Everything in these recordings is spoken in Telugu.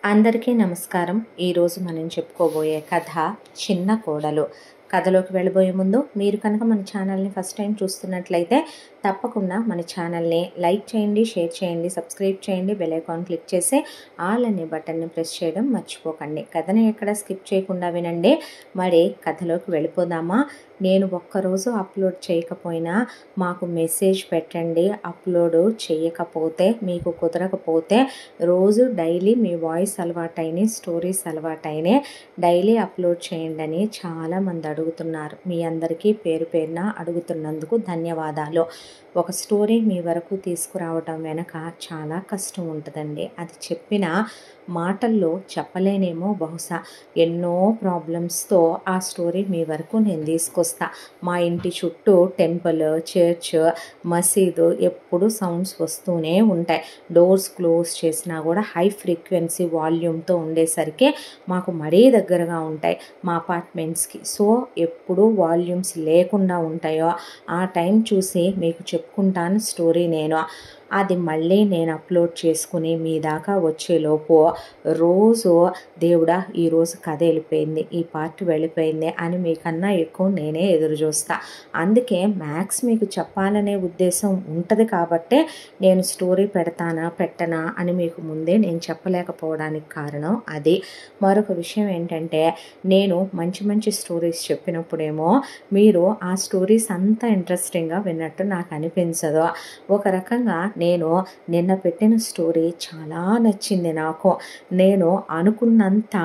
అందరికీ నమస్కారం. ఈరోజు మనం చెప్పుకోబోయే కథ చిన్న కోడలు. కథలోకి వెళ్ళబోయే ముందు మీరు కనుక మన ఛానల్ని ఫస్ట్ టైం చూస్తున్నట్లయితే తప్పకుండా మన ఛానల్ని లైక్ చేయండి, షేర్ చేయండి, సబ్స్క్రైబ్ చేయండి, బెల్ ఐకాన్ క్లిక్ చేసి ఆల్ అనే బటన్ని ప్రెస్ చేయడం మర్చిపోకండి. కథని ఎక్కడ స్కిప్ చేయకుండా వినండి. మరి కథలోకి వెళ్ళిపోదామా? నేను ఒక్కరోజు అప్లోడ్ చేయకపోయినా మాకు మెసేజ్ పెట్టండి. అప్లోడ్ చేయకపోతే మీకు కుదరకపోతే రోజు డైలీ మీ వాయిస్ అలవాటైన స్టోరీస్ అలవాటైన డైలీ అప్లోడ్ చేయండి అని చాలామంది అడుగుతున్నారు. మీ అందరికీ పేరు పేరున అడుగుతున్నందుకు ధన్యవాదాలు. ఒక స్టోరీ మీ వరకు తీసుకురావటం వెనక చాలా కష్టం ఉంటుందండి. అది చెప్పిన మాటల్లో చెప్పలేనేమో, బహుశా ఎన్నో ప్రాబ్లమ్స్తో ఆ స్టోరీ మీ వరకు నేను తీసుకొస్తా. మా ఇంటి చుట్టూ టెంపుల్, చర్చ్, మసీదు ఎప్పుడు సౌండ్స్ వస్తూనే ఉంటాయి. డోర్స్ క్లోజ్ చేసినా కూడా హై ఫ్రీక్వెన్సీ వాల్యూమ్తో ఉండేసరికి మాకు మరీ దగ్గరగా ఉంటాయి మా అపార్ట్మెంట్స్కి. సో ఎప్పుడు వాల్యూమ్స్ లేకుండా ఉంటాయో ఆ టైం చూసి మీకు చెప్పుకుంటాను స్టోరీ. అది మళ్ళీ నేను అప్లోడ్ చేసుకుని మీ దాకా వచ్చేలోపు రోజు దేవుడా ఈరోజు కథ వెళ్ళిపోయింది, ఈ పార్ట్ వెళ్ళిపోయింది అని మీకన్నా ఎక్కువ నేనే ఎదురు చూస్తా. అందుకే మ్యాక్స్ మీకు చెప్పాలనే ఉద్దేశం ఉంటుంది కాబట్టే నేను స్టోరీ పెట్టనా అని మీకు ముందే నేను చెప్పలేకపోవడానికి కారణం అది. మరొక విషయం ఏంటంటే, నేను మంచి మంచి స్టోరీస్ చెప్పినప్పుడేమో మీరు ఆ స్టోరీస్ అంత ఇంట్రెస్టింగ్గా విన్నట్టు నాకు అనిపించదు. ఒక రకంగా నేను నిన్న పెట్టిన స్టోరీ చాలా నచ్చింది నాకు. నేను అనుకున్నంత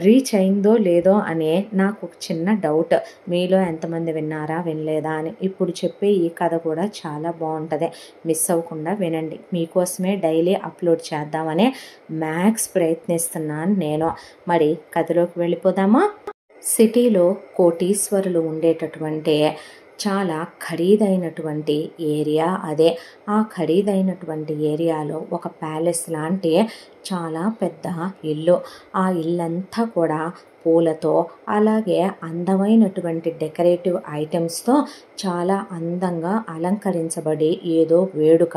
రీచ్ అయిందో లేదో అనే నాకు ఒక చిన్న డౌట్. మీలో ఎంతమంది విన్నారా వినలేదా అని. ఇప్పుడు చెప్పే ఈ కథ కూడా చాలా బాగుంటుంది. మిస్ అవ్వకుండా వినండి. మీకోసమే డైలీ అప్లోడ్ చేద్దామని మ్యాక్స్ ప్రయత్నిస్తున్నాను నేను. మరి కథలోకి వెళ్ళిపోదామా? సిటీలో కోటీశ్వరులు ఉండేటటువంటి చాలా ఖరీదైనటువంటి ఏరియా అదే. ఆ ఖరీదైనటువంటి ఏరియాలో ఒక ప్యాలెస్ లాంటి చాలా పెద్ద ఇల్లు. ఆ ఇల్లంతా కూడా పూలతో, అలాగే అందమైనటువంటి డెకరేటివ్ ఐటమ్స్తో చాలా అందంగా అలంకరించబడి ఏదో వేడుక,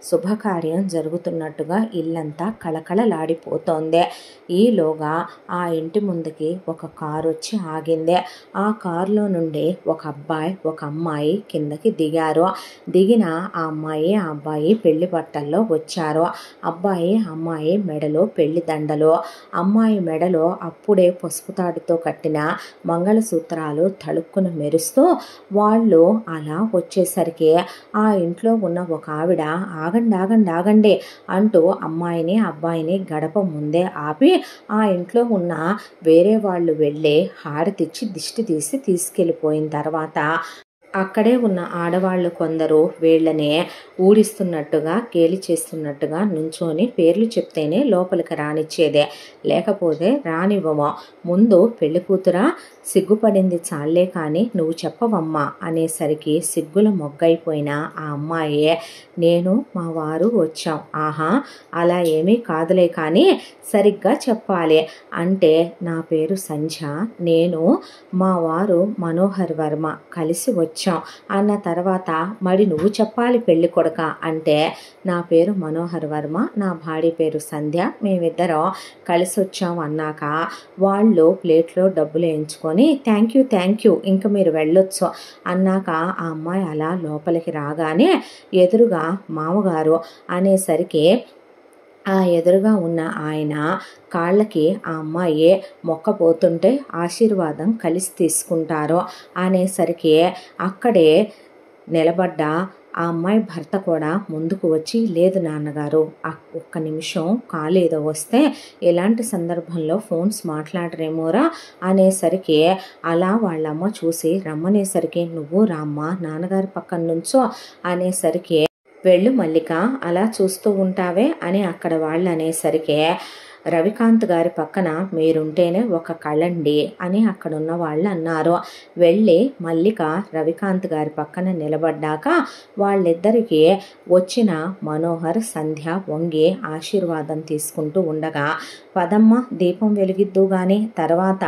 శుభకార్యం జరుగుతున్నట్టుగా ఇల్లంతా కళకళలాడిపోతోంది. ఈలోగా ఆ ఇంటి ముందుకి ఒక కారు వచ్చి ఆగింది. ఆ కారులో నుండి ఒక అబ్బాయి, ఒక అమ్మాయి కిందకి దిగారు. దిగిన ఆ అమ్మాయి, ఆ అబ్బాయి పెళ్లి బట్టల్లో వచ్చారు. అబ్బాయి అమ్మాయి మెడలో పెళ్లి దండలు, అమ్మాయి మెడలో అప్పుడే పసుపు తాడుతో కట్టిన మంగళసూత్రాలు తళుక్కున మెరుస్తూ వాళ్ళు అలా వచ్చేసరికి ఆ ఇంట్లో ఉన్న ఒక ఆవిడ ఆగండి ఆగండి ఆగండి అంటూ అమ్మాయిని అబ్బాయిని గడప ముందే ఆపి ఆ ఇంట్లో ఉన్న వేరే వాళ్ళు వెళ్ళి హారతిచ్చి దిష్టి తీసి తీసుకెళ్ళిపోయిన తర్వాత అక్కడే ఉన్న ఆడవాళ్ళు కొందరు వీళ్ళనే ఊడిస్తున్నట్టుగా, గేలి చేస్తున్నట్టుగా నుంచొని పేర్లు చెప్తేనే లోపలికి రానిచ్చేదే, లేకపోతే రానివ్వమో. ముందు పెళ్లి కూతురా, సిగ్గుపడింది చాలే కానీ నువ్వు చెప్పవమ్మా అనేసరికి సిగ్గుల మొగ్గైపోయిన ఆ అమ్మాయి, నేను మా వారు వచ్చాం. ఆహా, అలా ఏమీ కాదులే కానీ సరిగ్గా చెప్పాలి అంటే, నా పేరు సంధ్య, నేను మా వారు మనోహర్ వర్మ కలిసి వచ్చాం అన్న తర్వాత, మరి నువ్వు చెప్పాలి పెళ్లి కొడుక అంటే, నా పేరు మనోహర్ వర్మ, నా భార్య పేరు సంధ్య, మేమిద్దరం కలిసి వచ్చాం అన్నాక వాళ్ళు ప్లేట్లో డబ్బులు వేయించుకొని థ్యాంక్ యూ ఇంక మీరు వెళ్ళొచ్చు అన్నాక ఆ అమ్మాయి అలా లోపలికి రాగానే ఎదురుగా మామగారు అనేసరికి ఆ ఎదురుగా ఉన్న ఆయన కాళ్ళకి ఆ అమ్మాయి మొక్కబోతుంటే ఆశీర్వాదం కలిసి తీసుకుంటారు అనేసరికి అక్కడే నిలబడ్డ ఆ అమ్మాయి భర్త కూడా ముందుకు వచ్చి, లేదు నాన్నగారు, ఒక్క నిమిషం కాలేదో వస్తే ఎలాంటి సందర్భంలో ఫోన్స్ మాట్లాడరేమోరా అనేసరికి అలా వాళ్ళమ్మ చూసి రమ్మనేసరికి, నువ్వు రామ్మ నాన్నగారి పక్కన నుంచో అనేసరికి, వెళ్ళు మల్లిక, అలా చూస్తూ ఉంటావే అని అక్కడ వాళ్ళు అనేసరికి, రవికాంత్ గారి పక్కన మీరుంటేనే ఒక కళండి అని అక్కడున్న వాళ్ళు అన్నారు. వెళ్ళి మల్లిక రవికాంత్ గారి పక్కన నిలబడ్డాక వాళ్ళిద్దరికీ వచ్చిన మనోహర్, సంధ్య వంగి ఆశీర్వాదం తీసుకుంటూ ఉండగా, పదమ్మ దీపం వెలిగిద్దు గాని, తర్వాత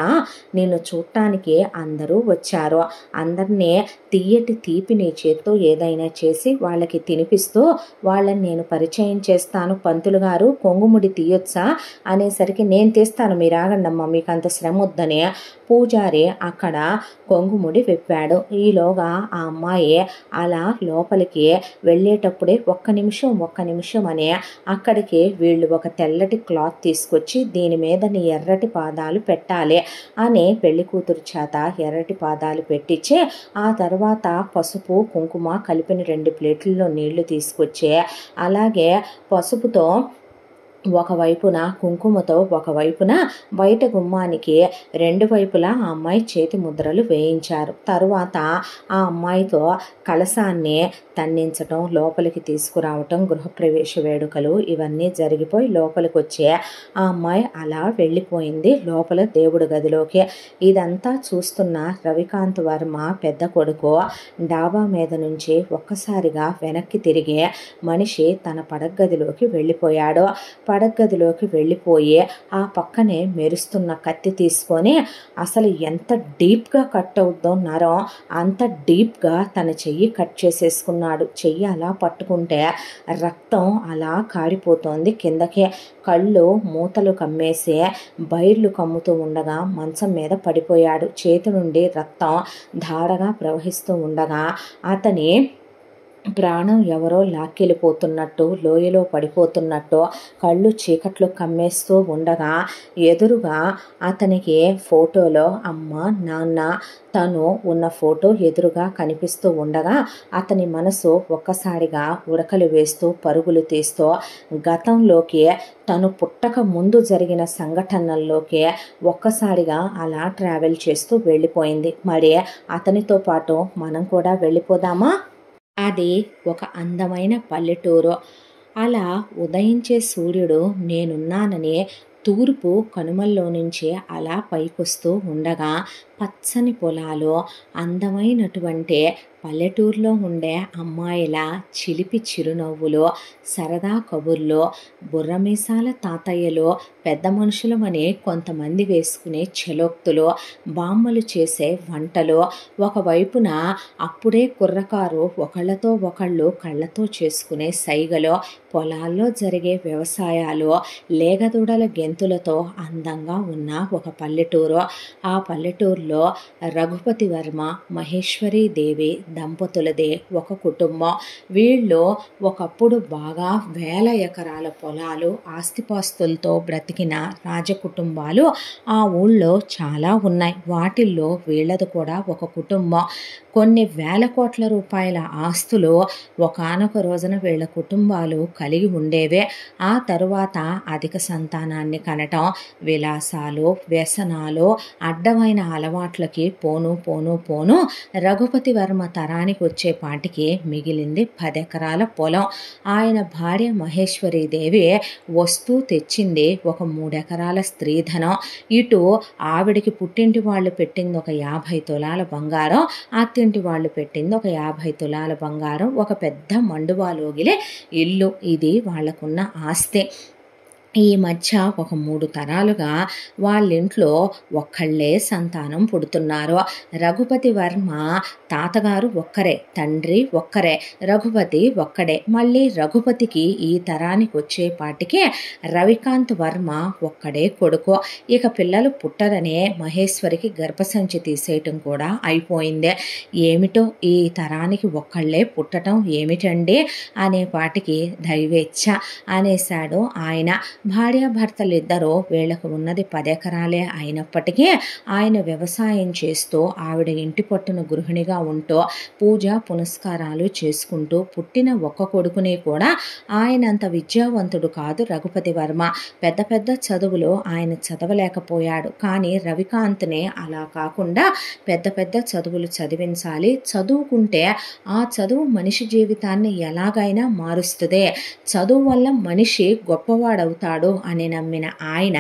నిన్ను చూడటానికి అందరూ వచ్చారు. అందరినీ తీయటి తీపి నీ చేత్తో ఏదైనా చేసి వాళ్ళకి తినిపిస్తూ వాళ్ళని నేను పరిచయం చేస్తాను. పంతులు గారు కొంగుముడి తీయొచ్చా అనేసరికి నేను తీస్తాను మీరు ఆగండమ్మా మీకు అంత శ్రమ వద్దని పూజారి అక్కడ కొంగుముడి విప్పాడు. ఈలోగా ఆ అమ్మాయి అలా లోపలికి వెళ్ళేటప్పుడే ఒక్క నిమిషం అని అక్కడికి వీళ్ళు ఒక తెల్లటి క్లాత్ తీసుకొచ్చి దీని మీద నీ ఎర్రటి పాదాలు పెట్టాలి అని పెళ్లి కూతురు చేత ఎర్రటి పాదాలు పెట్టించి ఆ తర్వాత పసుపు కుంకుమ కలిపిన 2 ప్లేట్లలో నీళ్లు తీసుకొచ్చి అలాగే పసుపుతో ఒకవైపున కుంకుమతో ఒకవైపున బయట గుమ్మానికి 2 వైపులా ఆ అమ్మాయి చేతి ముద్రలు వేయించారు. తరువాత ఆ అమ్మాయితో కలశాన్ని తన్నించటం లోపలికి తీసుకురావటం గృహప్రవేశ వేడుకలు ఇవన్నీ జరిగిపోయి లోపలికి వచ్చే ఆ అమ్మాయి అలా వెళ్ళిపోయింది లోపల దేవుడి గదిలోకి. ఇదంతా చూస్తున్న రవికాంత్ వర్మ పెద్ద కొడుకు డాబా మీద నుంచి ఒక్కసారిగా వెనక్కి తిరిగి మనిషి తన పడగదిలోకి వెళ్ళిపోయాడు. పడగదిలోకి వెళ్ళిపోయి ఆ పక్కనే మెరుస్తున్న కత్తి తీసుకొని అసలు ఎంత డీప్గా కట్ అవుద్దో నరం అంత డీప్గా తన చెయ్యి కట్ చేసేసుకున్నాడు. చెయ్యి అలా పట్టుకుంటే రక్తం అలా కారిపోతోంది కిందకి. కళ్ళు మూతలు కమ్మేసి బైర్లు కమ్ముతూ ఉండగా మంచం మీద పడిపోయాడు. చేతి నుండి రక్తం ధారగా ప్రవహిస్తూ ఉండగా అతని ప్రాణం ఎవరో లాక్కెళ్ళిపోతున్నట్టు లోయలో పడిపోతున్నట్టు కళ్ళు చీకట్లు కమ్మేస్తూ ఉండగా ఎదురుగా అతనికి ఫోటోలో అమ్మ నాన్న తను ఉన్న ఫోటో ఎదురుగా కనిపిస్తూ ఉండగా అతని మనసు ఒక్కసారిగా ఉడకలు వేస్తూ పరుగులు తీస్తూ గతంలోకి తను పుట్టక ముందు జరిగిన సంఘటనల్లోకి ఒక్కసారిగా అలా ట్రావెల్ చేస్తూ వెళ్ళిపోయింది. మరి అతనితో పాటు మనం కూడా వెళ్ళిపోదామా? అది ఒక అందమైన పల్లెటూరు. అలా ఉదయించే సూర్యుడు నేనున్నానని తూర్పు కనుమల్లో నుంచి అలా పైకొస్తూ ఉండగా పచ్చని పొలాలు అందమైనటువంటి పల్లెటూరులో ఉండే అమ్మాయిల చిలిపి చిరునవ్వులు సరదా కబుర్లు బుర్రమీసాల తాతయ్యలు పెద్ద మనుషులమని కొంతమంది వేసుకునే చెలోక్తులు బామ్మలు చేసే వంటలు ఒకవైపున అప్పుడే కుర్రకారు ఒకళ్ళతో ఒకళ్ళు కళ్ళతో చేసుకునే సైగలు పొలాల్లో జరిగే వ్యవసాయాలు లేగదూడల గెంతులతో అందంగా ఉన్న ఒక పల్లెటూరు. ఆ పల్లెటూరులో రఘుపతి వర్మ మహేశ్వరీ దేవి దంపతులదే ఒక కుటుంబం. వీళ్ళు ఒకప్పుడు బాగా 1000 ఎకరాల పొలాలు ఆస్తిపాస్తులతో బ్రతికిన రాజకుటుంబాలు ఆ ఊళ్ళో చాలా ఉన్నాయి. వాటిల్లో వీళ్ళది కూడా ఒక కుటుంబం. కొన్ని 1000 కోట్ల రూపాయల ఆస్తులు ఒకానొక రోజున వీళ్ళ కుటుంబాలు కలిగి ఉండేవే. ఆ తరువాత అధిక సంతానాన్ని కనటం, విలాసాలు వ్యసనాలు అడ్డమైన అలవాట్లకి పోను రఘుపతి వర్మ తరానికి వచ్చేపాటికి మిగిలింది 10 ఎకరాల పొలం. ఆయన భార్య మహేశ్వరీదేవి వస్తూ తెచ్చింది ఒక 3 ఎకరాల స్త్రీధనం. ఇటు ఆవిడికి పుట్టింటి వాళ్ళు పెట్టింది ఒక 50 తులాల బంగారం, అత్తింటి వాళ్ళు పెట్టింది ఒక 50 తులాల బంగారం, ఒక పెద్ద మండువాలోగిలే ఇల్లు. ఇది వాళ్లకున్న ఆస్తి. ఈ మధ్య ఒక 3 తరాలుగా వాళ్ళింట్లో ఒక్కళ్ళే సంతానం పుడుతున్నారు. రఘుపతి వర్మ తాతగారు ఒక్కరే, తండ్రి ఒక్కరే, రఘుపతి ఒక్కడే. మళ్ళీ రఘుపతికి ఈ తరానికి వచ్చేపాటికి రవికాంత్ వర్మ ఒక్కడే కొడుకు. ఇక పిల్లలు పుట్టరనే మహేశ్వరికి గర్భసంచి తీసేయటం కూడా అయిపోయింది. ఏమిటో ఈ తరానికి ఒక్కళ్ళే పుట్టడం ఏమిటండి అనేపాటికి దైవేచ్ఛ అనేశాడు ఆయన. భార్యాభర్తలిద్దరూ వీళ్లకు ఉన్నది 10 ఎకరాలే అయినప్పటికీ ఆయన వ్యవసాయం చేస్తూ ఆవిడ ఇంటి పట్టున గృహిణిగా ఉంటూ పూజ పునస్కారాలు చేసుకుంటూ పుట్టిన ఒక్క కొడుకుని కూడా ఆయనంత విద్యావంతుడు కాదు రఘుపతి వర్మ. పెద్ద పెద్ద చదువులు ఆయన చదవలేకపోయాడు. కానీ రవికాంత్ని అలా కాకుండా పెద్ద పెద్ద చదువులు చదివించాలి, చదువుకుంటే ఆ చదువు మనిషి జీవితాన్ని ఎలాగైనా మారుస్తుంది, చదువు వల్ల మనిషి గొప్పవాడవుతాడు అని నమ్మిన ఆయన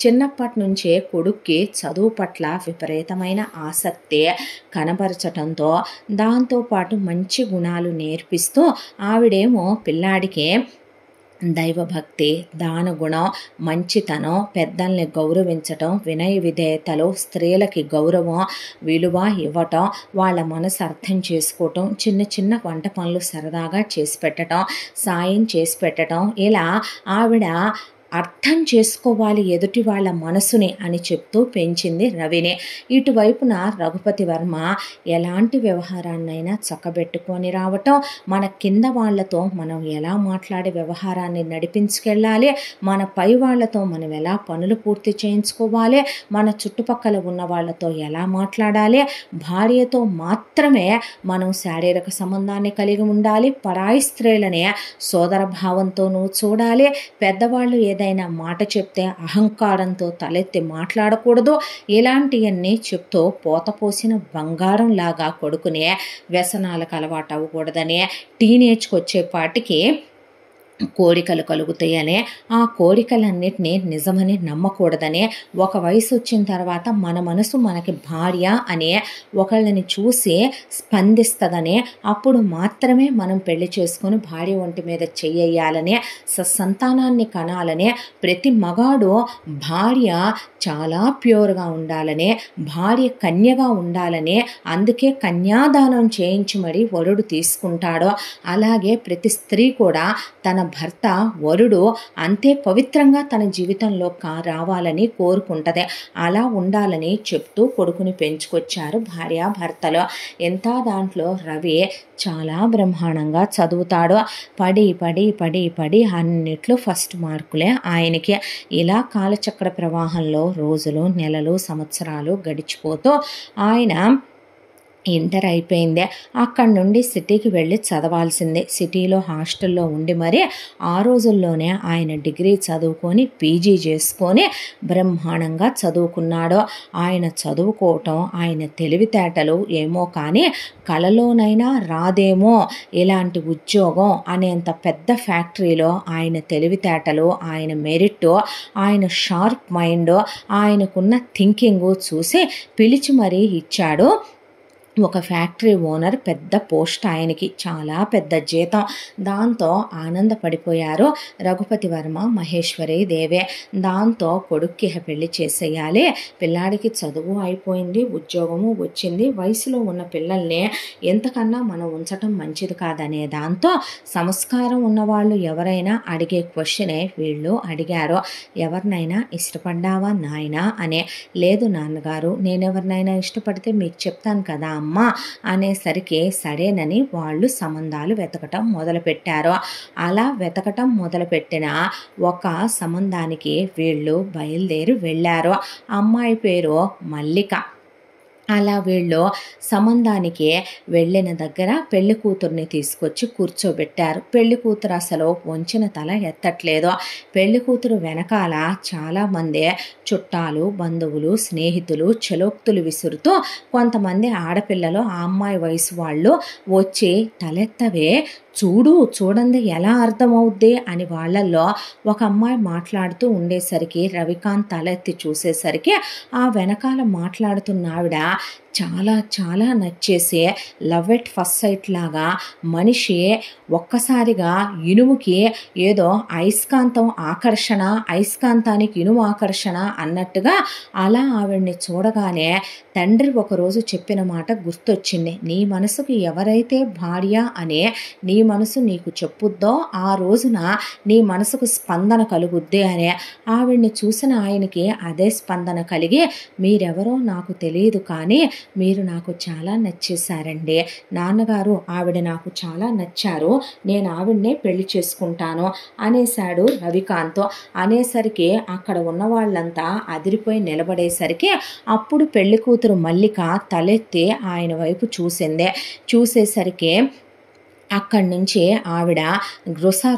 చిన్నప్పటి నుంచే కొడుక్కి చదువు పట్ల విపరీతమైన ఆసక్తి కనబరచటంతో దాంతోపాటు మంచి గుణాలు నేర్పిస్తూ ఆవిడేమో పిల్లాడికి దైవభక్తి, దానగుణం, మంచితనం, పెద్దల్ని గౌరవించటం, వినయ విధేయతలు, స్త్రీలకి గౌరవం విలువ ఇవ్వటం, వాళ్ళ మనసు అర్థం చేసుకోవటం, చిన్న చిన్న వంట పనులు సరదాగా చేసి పెట్టడం, సాయం చేసి పెట్టడం, ఇలా ఆవిడ అర్థం చేసుకోవాలి ఎదుటి వాళ్ళ మనసుని అని చెప్తూ పెంచింది రవిని. ఇటువైపున రఘుపతి వర్మ ఎలాంటి వ్యవహారాన్నైనా చక్కబెట్టుకొని రావటం, మన కింద వాళ్ళతో మనం ఎలా మాట్లాడే వ్యవహారాన్ని నడిపించుకెళ్ళాలి, మన పై వాళ్ళతో మనం ఎలా పనులు పూర్తి చేయించుకోవాలి, మన చుట్టుపక్కల ఉన్న వాళ్ళతో ఎలా మాట్లాడాలి, భార్యతో మాత్రమే మనం శారీరక సంబంధాన్ని కలిగి ఉండాలి, పరాయి స్త్రీలనే సోదర భావంతోనూ చూడాలి, పెద్దవాళ్ళు ఏదైనా మాట చెప్తే అహంకారంతో తలెత్తి మాట్లాడకూడదు, ఇలాంటివన్నీ చెప్తూ పోతపోసిన బంగారం లాగా కొడుకునే వ్యసనాలకు అలవాటు అవ్వకూడదని, టీనేజ్కి వచ్చేపాటికి కోరికలు కలుగుతాయనే, ఆ కోరికలన్నిటినీ నిజమని నమ్మకూడదనే, ఒక వయసు వచ్చిన తర్వాత మన మనసు మనకి భార్య అనే ఒకళ్ళని చూసి స్పందిస్తుందనే, అప్పుడు మాత్రమే మనం పెళ్లి చేసుకొని భార్య ఒంటి మీద చెయ్యాలనే, సంతానాన్ని కనాలనే, ప్రతి మగాడు భార్య చాలా ప్యూర్గా ఉండాలనే, భార్య కన్యగా ఉండాలనే, అందుకే కన్యాదానం చేయించి మరీ వరుడు తీసుకుంటాడో, అలాగే ప్రతి స్త్రీ కూడా తన భర్త వరుడు అంతే పవిత్రంగా తన జీవితంలో రావాలని కోరుకుంటది. అలా ఉండాలని చెప్తూ కొడుకుని పెంచుకొచ్చారు భార్యాభర్తలు. ఎంత దాంట్లో రవి చాలా బ్రహ్మాండంగా చదువుతాడు. పడి పడి పడి పడి అన్నిట్లో ఫస్ట్ మార్కులే ఆయనకి. ఇలా కాలచక్ర ప్రవాహంలో రోజులు, నెలలు, సంవత్సరాలు గడిచిపోతూ ఆయన ఇంటర్ అయిపోయిందే. అక్కడి నుండి సిటీకి వెళ్ళి చదవాల్సిందే. సిటీలో హాస్టల్లో ఉండి మరి ఆ రోజుల్లోనే ఆయన డిగ్రీ చదువుకొని పీజీ చేసుకొని బ్రహ్మాండంగా చదువుకున్నాడు. ఆయన చదువుకోవటం, ఆయన తెలివితేటలు ఏమో కానీ కలలోనైనా రాదేమో ఇలాంటి ఉద్యోగం అనేంత పెద్ద ఫ్యాక్టరీలో ఆయన తెలివితేటలు, ఆయన మెరిట్, ఆయన షార్ప్ మైండ్, ఆయనకున్న థింకింగు చూసి పిలిచి మరీ ఇచ్చాడు ఒక ఫ్యాక్టరీ ఓనర్. పెద్ద పోస్ట్ ఆయనకి, చాలా పెద్ద జీతం. దాంతో ఆనందపడిపోయారు రఘుపతి వర్మ, మహేశ్వరి దేవే. దాంతో కొడుక్కి పెళ్లి చేసేయాలి, పిల్లాడికి చదువు అయిపోయింది, ఉద్యోగము వచ్చింది, వయసులో ఉన్న పిల్లల్ని ఎంతకన్నా మనం ఉంచటం మంచిది కాదనే దాంతో సంస్కారం ఉన్నవాళ్ళు ఎవరైనా అడిగే క్వశ్చనే వీళ్ళు అడిగారు. ఎవరినైనా ఇష్టపడ్డావా నాయనా అనే. లేదు నాన్నగారు, నేనెవరినైనా ఇష్టపడితే మీకు చెప్తాను కదా అమ్మా అనేసరికి సరేనని వాళ్ళు సంబంధాలు వెతకటం మొదలుపెట్టారు. అలా వెతకటం మొదలుపెట్టిన ఒక సంబంధానికి వీళ్ళు బయలుదేరి వెళ్ళారు. అమ్మాయి పేరు మల్లిక. అలా వీళ్ళు సంబంధానికి వెళ్ళిన దగ్గర పెళ్లి కూతుర్ని తీసుకొచ్చి కూర్చోబెట్టారు. పెళ్లి కూతురు అసలు వంచిన తల ఎత్తట్లేదు. పెళ్లి కూతురు వెనకాల చాలామంది చుట్టాలు, బంధువులు, స్నేహితులు చలోక్తులు విసురుతూ కొంతమంది ఆడపిల్లలు, ఆ అమ్మాయి వయసు వాళ్ళు వచ్చి తలెత్తవే, చూడండి ఎలా అర్థమవుద్ది అని వాళ్ళల్లో ఒక అమ్మాయి మాట్లాడుతూ ఉండేసరికి రవికాంత్ తలెత్తి చూసేసరికి ఆ వెనకాల మాట్లాడుతున్న ఆవిడ చాలా చాలా నచ్చేసి లవ్ ఎట్ ఫస్ట్ సైట్ లాగా మనిషి ఒక్కసారిగా ఇనుముకి ఏదో అయస్కాంతం ఆకర్షణ, అయస్కాంతానికి ఇనుము ఆకర్షణ అన్నట్టుగా అలా ఆవిడ్ని చూడగానే తండ్రి ఒకరోజు చెప్పిన మాట గుర్తొచ్చింది. నీ మనసుకు ఎవరైతే భార్య అనే నీ మనసు నీకు చెప్పుద్దో ఆ రోజున నీ మనసుకు స్పందన కలుగుద్ది అనే. ఆవిడ్ని చూసిన ఆయనకి అదే స్పందన కలిగి, మీరెవరో నాకు తెలియదు కానీ మీరు నాకు చాలా నచ్చేశారండి నాన్నగారు, ఆవిడ నాకు చాలా నచ్చారు, నేను ఆవిడనే పెళ్లి చేసుకుంటాను అనేశాడు రవికాంత్. అనేసరికి అక్కడ ఉన్న వాళ్ళంతా అదిరిపోయి నిలబడేసరికి అప్పుడు పెళ్లి కూతురు మల్లిక తలెత్తి ఆయన వైపు చూసేసరికి అక్కడి నుంచి ఆవిడ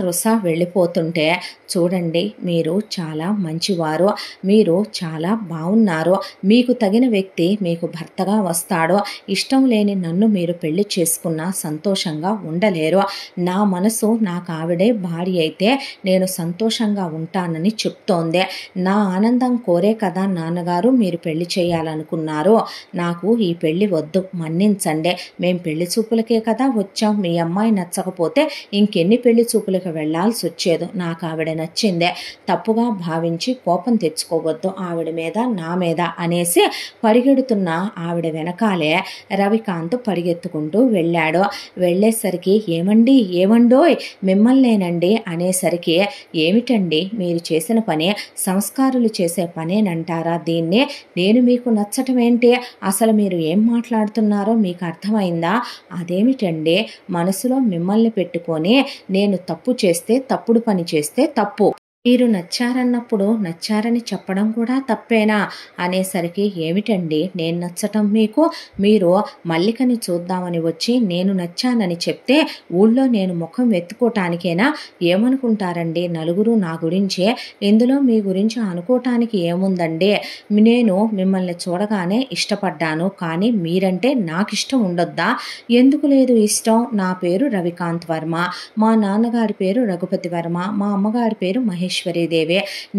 రుస వెళ్ళిపోతుంటే, చూడండి మీరు చాలా మంచివారు, మీరు చాలా బాగున్నారు, మీకు తగిన వ్యక్తి మీకు భర్తగా వస్తాడో, ఇష్టం లేని నన్ను మీరు పెళ్లి చేసుకున్నా సంతోషంగా ఉండలేరు, నా మనసు నాకు ఆవిడే భార్య అయితే నేను సంతోషంగా ఉంటానని చెప్తోంది. నా ఆనందం కోరే కదా నాన్నగారు మీరు పెళ్లి చేయాలనుకున్నారు, నాకు ఈ పెళ్లి వద్దు, మన్నించండి, మేం పెళ్లి చూపులకే కదా వచ్చాం, మీ అమ్మాయి అమ్మాయి నచ్చకపోతే ఇంకెన్ని పెళ్లి చూపులకు వెళ్లాల్సి వచ్చేదో. నాకు ఆవిడ నచ్చిందే, తప్పుగా భావించి కోపం తెచ్చుకోవద్దు ఆవిడ మీద నా మీద అనేసి పరిగెడుతున్న ఆవిడ వెనకాలే రవికాంత్ పరిగెత్తుకుంటూ వెళ్ళాడు. వెళ్ళేసరికి ఏమండి ఏమండోయ్ మిమ్మల్నేనండి అనేసరికి ఏమిటండి మీరు చేసిన పని సంస్కారులు చేసే పనేనంటారా దీన్ని? నేను మీకు నచ్చటం ఏంటి? అసలు మీరు ఏం మాట్లాడుతున్నారో మీకు అర్థమైందా? అదేమిటండి మనసులో మిమ్మల్ని పెట్టుకొని నేను తప్పు చేస్తే తప్పుడు పని చేస్తే తప్పు, మీరు నచ్చారన్నప్పుడు నచ్చారని చెప్పడం కూడా తప్పేనా అనేసరికి ఏమిటండి నేను నచ్చటం మీకు? మీరు మల్లికని చూద్దామని వచ్చి నేను నచ్చానని చెప్తే ఊళ్ళో నేను ముఖం వెతుకోటానికేనా? ఏమనుకుంటారండి నలుగురు నా గురించే? ఇందులో మీ గురించి అనుకోవటానికి ఏముందండి? నేను మిమ్మల్ని చూడగానే ఇష్టపడ్డాను, కానీ మీరంటే నాకు ఇష్టం ఉండొద్దా? ఎందుకు లేదు ఇష్టం? నా పేరు రవికాంత్ వర్మ, మా నాన్నగారి పేరు రఘుపతి వర్మ, మా అమ్మగారి పేరు మహేశ్వరీదేవి.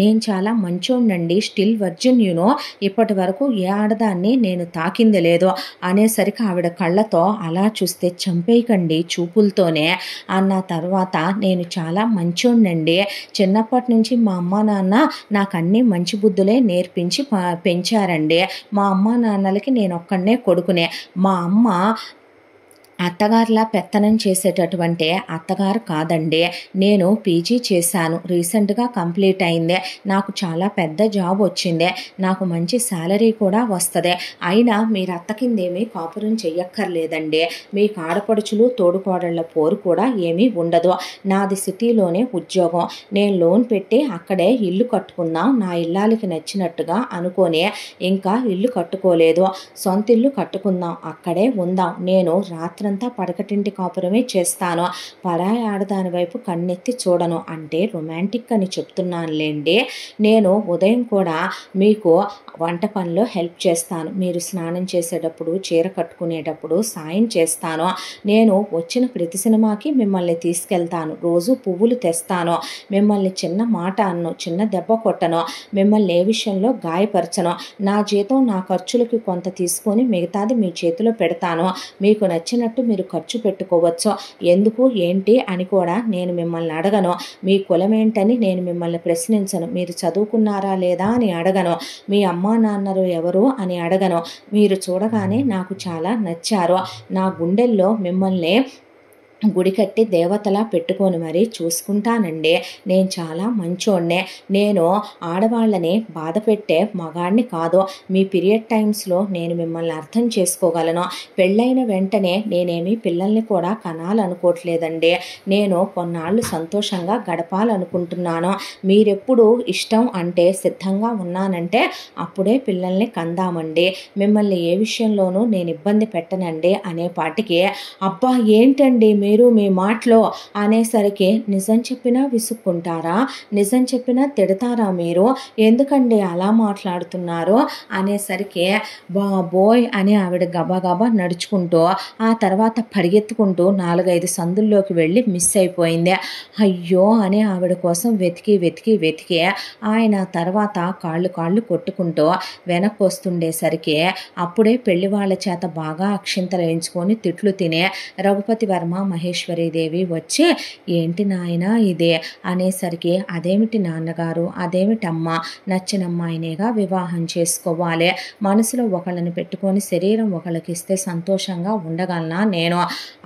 నేను చాలా మంచోండండి, స్టిల్ వర్జిన్ యూనో. ఇప్పటి వరకు ఏ ఆడదాన్ని నేను తాకింది లేదు అనేసరికి ఆవిడ కళ్ళతో అలా చూస్తే చంపేయకండి చూపులతోనే అన్న తర్వాత నేను చాలా మంచోండండి, చిన్నప్పటి నుంచి మా అమ్మా నాన్న నాకు అన్ని మంచి బుద్ధులే నేర్పించి పెంచారండి. మా అమ్మా నాన్నలకి నేను ఒక్కడనే కొడుకునే. మా అమ్మ అత్తగారిలా పెత్తనం చేసేటటువంటి అత్తగారు కాదండి. నేను పీజీ చేశాను, రీసెంట్గా కంప్లీట్ అయింది, నాకు చాలా పెద్ద జాబ్ వచ్చింది, నాకు మంచి శాలరీ కూడా వస్తుంది. అయినా మీరు అత్త కిందేమీ కాపురం చెయ్యక్కర్లేదండి, మీకు ఆడపడుచులు తోడుకోడళ్ల పోరు కూడా ఏమీ ఉండదు. నాది సిటీలోనే ఉద్యోగం, నేను లోన్ పెట్టి అక్కడే ఇల్లు కట్టుకుందాం నా ఇల్లాలకి నచ్చినట్టుగా అనుకొని ఇంకా ఇల్లు కట్టుకోలేదు. సొంత ఇల్లు కట్టుకుందాం, అక్కడే ఉందాం. నేను రాత్రంతా పడకటింటి కాపురమే చేస్తాను, పరాయి ఆడదాని వైపు కన్నెత్తి చూడను అంటే రొమాంటిక్ అని చెప్తున్నానులేండి. నేను ఉదయం కూడా మీకు వంట పనిలో హెల్ప్ చేస్తాను, మీరు స్నానం చేసేటప్పుడు చీర కట్టుకునేటప్పుడు సాయం చేస్తాను, నేను వచ్చిన ప్రతి సినిమాకి మిమ్మల్ని తీసుకెళ్తాను, రోజు పువ్వులు తెస్తాను, మిమ్మల్ని చిన్న మాట అన్ను, చిన్న దెబ్బ కొట్టను, మిమ్మల్ని ఏ విషయంలో గాయపరచను, నా జీతం నా ఖర్చులకి కొంత తీసుకొని మిగతాది మీ చేతిలో పెడతాను, మీకు నచ్చినట్టు మీరు ఖర్చు పెట్టుకోవచ్చు, ఎందుకు ఏంటి అని కూడా నేను మిమ్మల్ని అడగను, మీ కులం ఏంటని నేను మిమ్మల్ని ప్రశ్నించను, మీరు చదువుకున్నారా లేదా అని అడగను, మీ అమ్మా నాన్నలు ఎవరు అని అడగను, మీరు చూడగానే నాకు చాలా నచ్చారు, నా గుండెల్లో మిమ్మల్ని గుడి కట్టి దేవతలా పెట్టుకొని మరీ చూసుకుంటానండి, నేను చాలా మంచోడ్నే, నేను ఆడవాళ్ళని బాధ పెట్టే మగాడిని కాదు, మీ పీరియడ్ టైమ్స్లో నేను మిమ్మల్ని అర్థం చేసుకోగలను, పెళ్ళైన వెంటనే నేనేమి పిల్లల్ని కూడా కనాలనుకోవట్లేదండి, నేను కొన్నాళ్ళు సంతోషంగా గడపాలనుకుంటున్నాను, మీరెప్పుడు ఇష్టం అంటే సిద్ధంగా ఉన్నానంటే అప్పుడే పిల్లల్ని కందామండి, మిమ్మల్ని ఏ విషయంలోనూ నేను ఇబ్బంది పెట్టనండి అనేపాటికి అబ్బా ఏంటండి మీరు మీ మాటలో అనేసరికి నిజం చెప్పినా విసుక్కుంటారా, నిజం చెప్పినా తిడతారా, మీరు ఎందుకండి అలా మాట్లాడుతున్నారు అనేసరికి బాబోయ్ అని ఆవిడ గబగబా నడుచుకుంటూ ఆ తర్వాత పరిగెత్తుకుంటూ 4-5 సందుల్లోకి వెళ్ళి మిస్ అయిపోయింది. అయ్యో అని ఆవిడ కోసం వెతికి వెతికి వెతికి ఆయన తర్వాత కాళ్ళు కొట్టుకుంటూ వెనక్కి వస్తుండేసరికి అప్పుడే పెళ్లి వాళ్ళ చేత బాగా అక్షింతలు వేయించుకొని తిట్లు తినే రఘుపతి వర్మ మహేశ్వరీదేవి వచ్చి ఏంటి నాయన ఇదే అనేసరికి అదేమిటి నాన్నగారు, అదేమిటమ్మా, నచ్చిన అమ్మాయినేగా వివాహం చేసుకోవాలి, మనసులో ఒకళ్ళని పెట్టుకొని శరీరం ఒకళ్ళకి ఇస్తే సంతోషంగా ఉండగలనా నేను?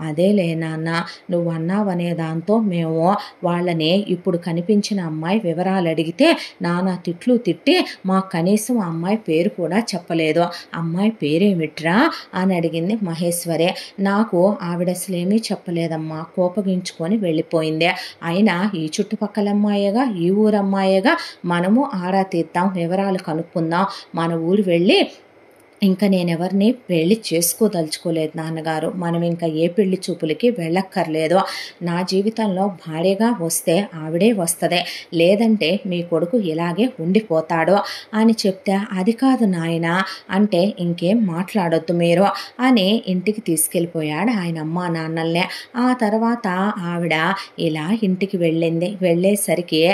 అదేలే నాన్న నువ్వు అన్నావనే దాంతో మేము వాళ్ళని ఇప్పుడు కనిపించిన అమ్మాయి వివరాలు అడిగితే నానా తిట్లు తిట్టి మాకు కనీసం ఆ అమ్మాయి పేరు కూడా చెప్పలేదు, అమ్మాయి పేరేమిట్రా అని అడిగింది మహేశ్వరి. నాకు ఆవిడ అసలేమీ చెప్పలేదమ్మా, కోపగించుకొని వెళ్ళిపోయింది, అయినా ఈ చుట్టుపక్కల అమ్మాయిగా ఈ ఊరమ్మాయిగా మనము ఆరా తీద్దాం, వివరాలు కనుక్కుందాం, మన ఊరు వెళ్ళి ఇంకా నేనెవరిని పెళ్లి చేసుకోదలుచుకోలేదు నాన్నగారు, మనం ఇంకా ఏ పెళ్లి చూపులకి వెళ్ళక్కర్లేదు, నా జీవితంలో భార్యగా వస్తే ఆవిడే వస్తుంది, లేదంటే మీ కొడుకు ఇలాగే ఉండిపోతాడు అని చెప్తే అది కాదు నాయన అంటే ఇంకేం మాట్లాడొద్దు మీరు అని ఇంటికి తీసుకెళ్ళిపోయాడు ఆయన అమ్మా నాన్నల్నే. ఆ తర్వాత ఆవిడ ఇలా ఇంటికి వెళ్ళింది. వెళ్ళేసరికి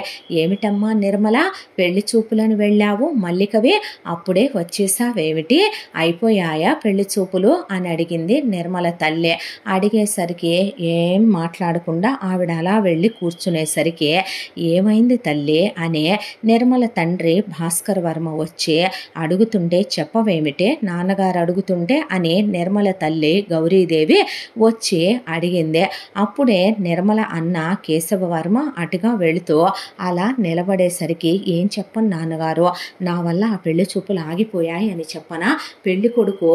ఏమిటమ్మా నిర్మల పెళ్లి చూపులను వెళ్ళావు మల్లికవి, అప్పుడే వచ్చేసావేమిటి అయిపోయాయా పెళ్లి చూపులు అని అడిగింది నిర్మల తల్లి. అడిగేసరికి ఏం మాట్లాడకుండా ఆవిడ అలా వెళ్ళి కూర్చునేసరికి ఏమైంది తల్లి అని నిర్మల తండ్రి భాస్కర్ వర్మ వచ్చి అడుగుతుంటే చెప్పవేమిటే నాన్నగారు అడుగుతుంటే అని నిర్మల తల్లి గౌరీదేవి వచ్చి అడిగింది. అప్పుడే నిర్మల అన్న కేశవవర్మ అటుగా వెళుతూ అలా నిలబడేసరికి ఏం చెప్పను నాన్నగారు, నా వల్ల ఆ పెళ్లి చూపులు ఆగిపోయాయి అని చెప్పనా, పెళ్లి కొడుకు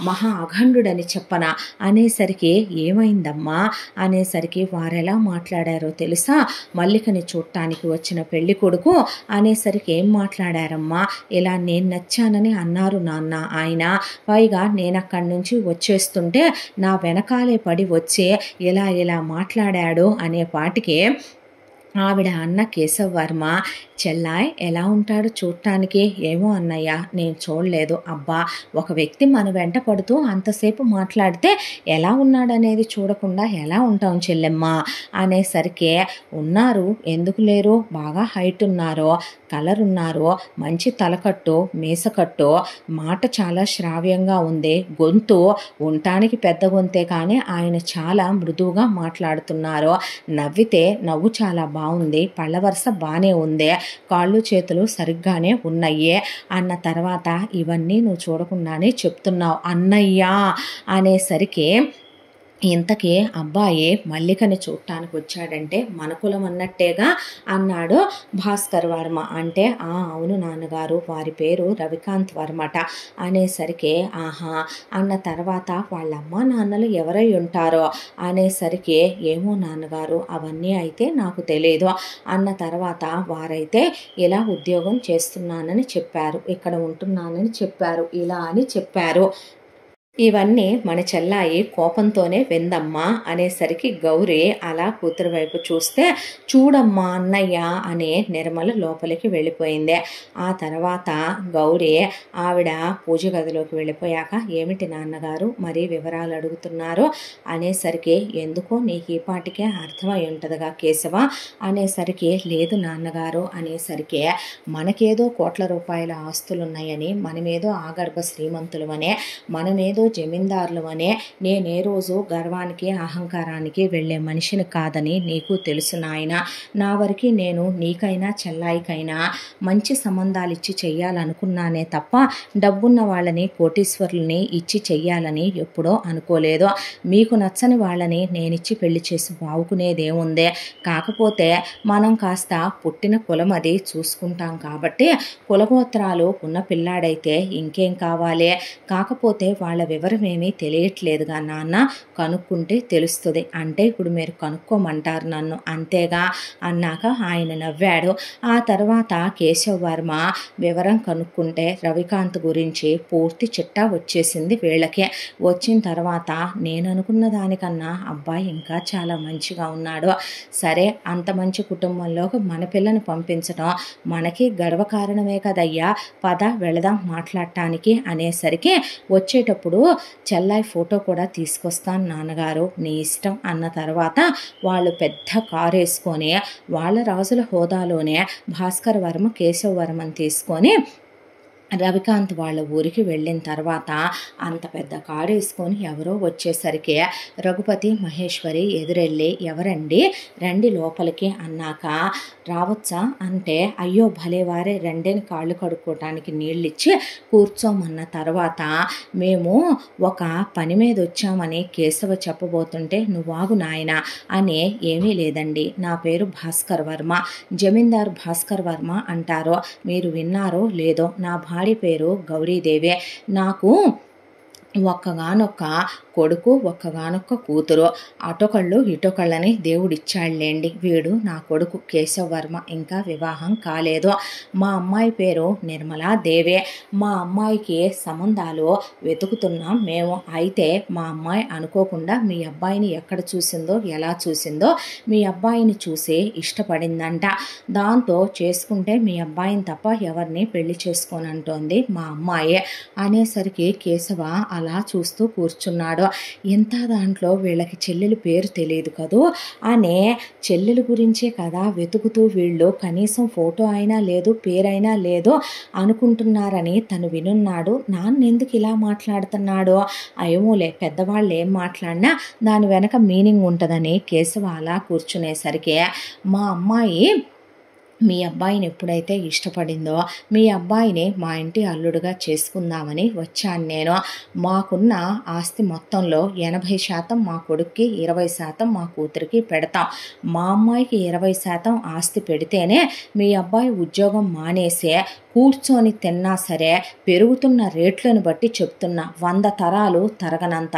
మహా అఖండుడని చెప్పనా అనేసరికి ఏమైందమ్మా అనేసరికి వారెలా మాట్లాడారో తెలుసా, మల్లికని చూడటానికి వచ్చిన పెళ్లి కొడుకు అనేసరికి ఏం మాట్లాడారమ్మా, ఇలా నేను నచ్చానని అన్నారు నాన్న ఆయన, పైగా నేను అక్కడి నుంచి వచ్చేస్తుంటే నా వెనకాలే పడి వచ్చి ఇలా మాట్లాడాడు అనే పాటికి ఆవిడ అన్న కేశవవర్మ చెల్లాయ్ ఎలా ఉంటాడు చూడటానికి, ఏమో అన్నయ్య నేను చూడలేదు, అబ్బా ఒక వ్యక్తి మన వెంట పడుతూ అంతసేపు మాట్లాడితే ఎలా ఉన్నాడనేది చూడకుండా ఎలా ఉంటాం చెల్లెమ్మ అనేసరికి ఉన్నారు ఎందుకు లేరు, బాగా హైట్ ఉన్నారు, కలర్ ఉన్నారు, మంచి తలకట్టు మీసకట్టు, మాట చాలా శ్రావ్యంగా ఉంది, గొంతు ఉండటానికి పెద్ద గొంతే కానీ ఆయన చాలా మృదువుగా మాట్లాడుతున్నారు, నవ్వితే నవ్వు చాలా బాగుంది, పళ్ళ వరుస బాగానే ఉంది, కాళ్ళు చేతులు సరిగ్గానే ఉన్నాయి అన్న తర్వాత ఇవన్నీ నువ్వు చూడకుండానే చెప్తున్నావు అన్నయ్య అనేసరికి ఇంతకీ అబ్బాయి మల్లికని చూడటానికి వచ్చాడంటే మన కులం అన్నట్టేగా అన్నాడు భాస్కర్ వర్మ. అంటే అవును నాన్నగారు వారి పేరు రవికాంత్ వర్మట అనేసరికి ఆహా అన్న తర్వాత వాళ్ళ అమ్మ నాన్నలు ఎవరై ఉంటారో అనేసరికి ఏమో నాన్నగారు అవన్నీ అయితే నాకు తెలియదు అన్న తర్వాత వారైతే ఇలా ఉద్యోగం చేస్తున్నానని చెప్పారు, ఇక్కడ ఉంటున్నానని చెప్పారు, ఇలా అని చెప్పారు. ఇవన్నీ మన చెల్లాయి కోపంతోనే వెందమ్మా అనేసరికి గౌరీ అలా కూతురు వైపు చూస్తే చూడమ్మా అన్నయ్య అనే నిర్మల లోపలికి వెళ్ళిపోయింది. ఆ తర్వాత గౌరీ ఆవిడ పూజ గదిలోకి వెళ్ళిపోయాక ఏమిటి నాన్నగారు మరి వివరాలు అడుగుతున్నారు అనేసరికి ఎందుకో నీకు ఈ పాటికే అర్థమై ఉంటుందిగా కేశవ అనేసరికి లేదు నాన్నగారు అనేసరికి మనకేదో కోట్ల రూపాయల ఆస్తులున్నాయని మనమేదో ఆగర్భ శ్రీమంతులు అనే మనమేదో జమీందారులు అనే నేనే రోజు గర్వానికి అహంకారానికి వెళ్ళే మనిషిని కాదని నీకు తెలుసు నాయన, నా వరకు నేను నీకైనా చెల్లాయికైనా మంచి సంబంధాలు ఇచ్చి చెయ్యాలనుకున్నానే తప్ప డబ్బున్న వాళ్ళని కోటీశ్వరుల్ని ఇచ్చి చెయ్యాలని ఎప్పుడో అనుకోలేదు, మీకు నచ్చని వాళ్ళని నేనిచ్చి పెళ్లి చేసి బావుకునేదేముందే, కాకపోతే మనం కాస్త పుట్టిన కులం అది చూసుకుంటాం కాబట్టి కులగోత్రాలు ఉన్న పిల్లాడైతే ఇంకేం కావాలి, కాకపోతే వాళ్ళ వివరమేమీ తెలియట్లేదుగా నాన్న, కనుక్కుంటే తెలుస్తుంది, అంటే ఇప్పుడు మీరు కనుక్కోమంటారు నన్ను అంతేగా అన్నాక ఆయన నవ్వాడు. ఆ తర్వాత కేశవ్ వర్మ వివరం కనుక్కుంటే రవికాంత్ గురించి పూర్తి చిట్టా వచ్చేసింది వీళ్ళకి. వచ్చిన తర్వాత నేను అనుకున్న దానికన్నా అబ్బాయి ఇంకా చాలా మంచిగా ఉన్నాడు, సరే అంత మంచి కుటుంబంలోకి మన పిల్లని పంపించడం మనకి గర్వకారణమే కదయ్యా, పద వెళదాం మాట్లాడటానికి అనేసరికి వచ్చేటప్పుడు చెల్లాయి ఫోటో కూడా తీసుకొస్తాను నాన్నగారు నీ ఇష్టం అన్న తర్వాత వాళ్ళు పెద్ద కారు వేసుకొని వాళ్ళ రాజుల హోదాలోనే భాస్కర్ వర్మ కేశవ్ వర్మని తీసుకొని రవికాంత్ వాళ్ళ ఊరికి వెళ్ళిన తర్వాత అంత పెద్ద కారు వేసుకొని ఎవరో వచ్చేసరికి రఘుపతి మహేశ్వరి ఎదురెళ్ళి ఎవరండి రండి లోపలికి అన్నాక రావచ్చా అంటే అయ్యో భలేవారే రండిని కాళ్ళు కడుక్కోవటానికి నీళ్ళిచ్చి కూర్చోమన్న తర్వాత మేము ఒక పని మీద వచ్చామని కేశవ చెప్పబోతుంటే నువ్వాగు నాయన అని ఏమీ లేదండి, నా పేరు భాస్కర్ వర్మ, జమీందారు భాస్కర్ వర్మ అంటారో మీరు విన్నారో లేదో, నా భార్య పేరు గౌరీదేవి, నాకు ఒక్కగానొక్క కొడుకు ఒక్కగానొక్క కూతురు, అటొకళ్ళు ఇటొకళ్ళని దేవుడిచ్చాడులేండి, వీడు నా కొడుకు కేశవ్ వర్మ, ఇంకా వివాహం కాలేదు, మా అమ్మాయి పేరు నిర్మలా దేవే, మా అమ్మాయికి సంబంధాలు వెతుకుతున్నాం మేము, అయితే మా అమ్మాయి అనుకోకుండా మీ అబ్బాయిని ఎక్కడ చూసిందో ఎలా చూసిందో మీ అబ్బాయిని చూసి ఇష్టపడిందంట, దాంతో చేసుకుంటే మీ అబ్బాయిని తప్ప ఎవరిని పెళ్లి చేసుకోనంటోంది మా అమ్మాయి అనేసరికి కేశవ అలా అలా చూస్తూ కూర్చున్నాడు. ఇంత దాంట్లో వీళ్ళకి చెల్లెలు పేరు తెలియదు కదూ అనే చెల్లెలు గురించే కదా వెతుకుతూ వీళ్ళు కనీసం ఫోటో అయినా లేదు, పేరైనా లేదు అనుకుంటున్నారని తను వినున్నాడు. నాన్నెందుకు ఇలా మాట్లాడుతున్నాడు, ఏమోలే పెద్దవాళ్ళు ఏం మాట్లాడినా దాని వెనక మీనింగ్ ఉంటుందని కేశవ అలా కూర్చునేసరికి మా అమ్మాయి మీ అబ్బాయిని ఎప్పుడైతే ఇష్టపడిందో మీ అబ్బాయిని మా ఇంటి అల్లుడుగా చేసుకుందామని వచ్చాను నేను. మాకున్న ఆస్తి మొత్తంలో 80% మా కొడుక్కి, 20% మా కూతురికి పెడతాం. మా అమ్మాయికి 20% ఆస్తి పెడితేనే మీ అబ్బాయి ఉద్యోగం మానేసే కూర్చొని తిన్నా సరే పెరుగుతున్న రేట్లను బట్టి చెప్తున్నా 100 తరాలు తరగనంత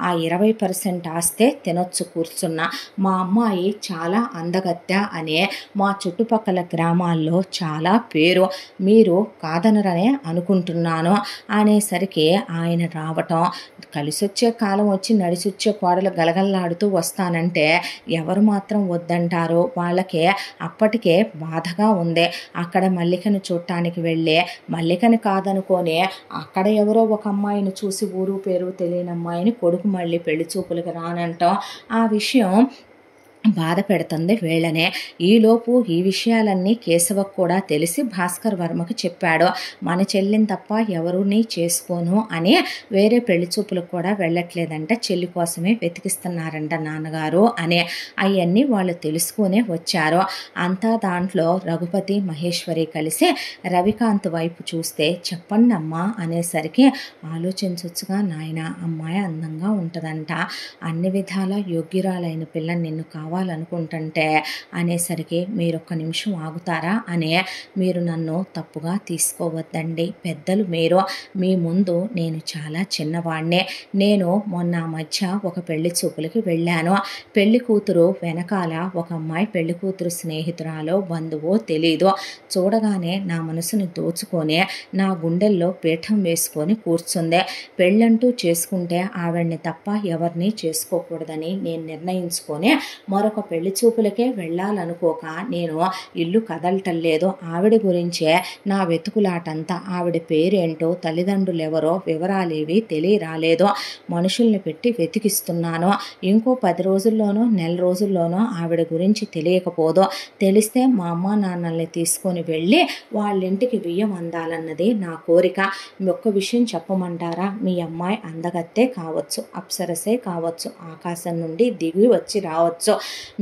ఆ 20% ఆస్తే తినొచ్చు కూర్చున్నా. మా అమ్మాయి చాలా అందగత్తె అనే మా చుట్టుపక్కల గ్రామాల్లో చాలా పేరు, మీరు కాదనరనే అనుకుంటున్నాను అనేసరికి ఆయన రావటం, కలిసొచ్చే కాలం వచ్చి నడిసొచ్చే కోడలు గలగల్లాడుతూ వస్తానంటే ఎవరు మాత్రం వద్దంటారు. వాళ్ళకే అప్పటికే బాధగా ఉంది. అక్కడ మల్లికను చూడటానికి వెళ్ళే మల్లికని కాదనుకోనే అక్కడ ఎవరో ఒక అమ్మాయిని చూసి ఊరు పేరు తెలియని అమ్మాయిని కొడుకు మళ్ళీ పెళ్లి చూపులకు రానంటాం. ఆ విషయం బాధ పెడుతుంది వీళ్ళనే. ఈలోపు ఈ విషయాలన్నీ కేశవకు కూడా తెలిసి భాస్కర్ వర్మకు చెప్పాడు. మన చెల్లిని తప్ప ఎవరిని చేసుకోను అని వేరే పెళ్లి చూపులకు కూడా వెళ్ళట్లేదంట, చెల్లి కోసమే వెతికిస్తున్నారంట నాన్నగారు అని. అవన్నీ వాళ్ళు తెలుసుకునే వచ్చారు. అంతా దాంట్లో రఘుపతి మహేశ్వరి కలిసి రవికాంత్ వైపు చూస్తే చెప్పండి అమ్మా అనేసరికి ఆలోచించొచ్చుగా నాయన, అమ్మాయి అందంగా ఉంటుందంట, అన్ని విధాల యోగ్యురాలైన పిల్ల నిన్ను కావాలనుకుంటుంటే అనేసరికి మీరొక్క నిమిషం ఆగుతారా అనే, మీరు నన్ను తప్పుగా తీసుకోవద్దండి, పెద్దలు మీరు, మీ ముందు నేను చాలా చిన్నవాడినే. నేను మొన్న మధ్య ఒక పెళ్లి చూపులకి వెళ్ళాను. పెళ్లి కూతురు వెనకాల ఒక అమ్మాయి పెళ్లి కూతురు స్నేహితురాలో బంధువో తెలీదు, చూడగానే నా మనసుని దోచుకొని నా గుండెల్లో పీఠం వేసుకొని కూర్చుందే. పెళ్ళంటూ చేసుకుంటే ఆవిడ్ని తప్ప ఎవరిని చేసుకోకూడదని నేను నిర్ణయించుకొని మరొక పెళ్లి చూపులకే వెళ్ళాలనుకోక నేను ఇల్లు కదలటం లేదు. ఆవిడ గురించే నా వెతుకులాటంతా, ఆవిడ పేరేంటో తల్లిదండ్రులు ఎవరో వివరాలేవి తెలియరాలేదు. మనుషుల్ని పెట్టి వెతికిస్తున్నాను. ఇంకో 10 రోజుల్లోనో నెల రోజుల్లోనో ఆవిడ గురించి తెలియకపోదో, తెలిస్తే మా అమ్మ నాన్నల్ని తీసుకొని వెళ్ళి వాళ్ళింటికి బియ్యం అందాలన్నది నా కోరిక. ఒక్క విషయం చెప్పమంటారా, మీ అమ్మాయి అందగత్తే కావచ్చు, అప్సరసే కావచ్చు, ఆకాశం నుండి దిగి వచ్చి రావచ్చు,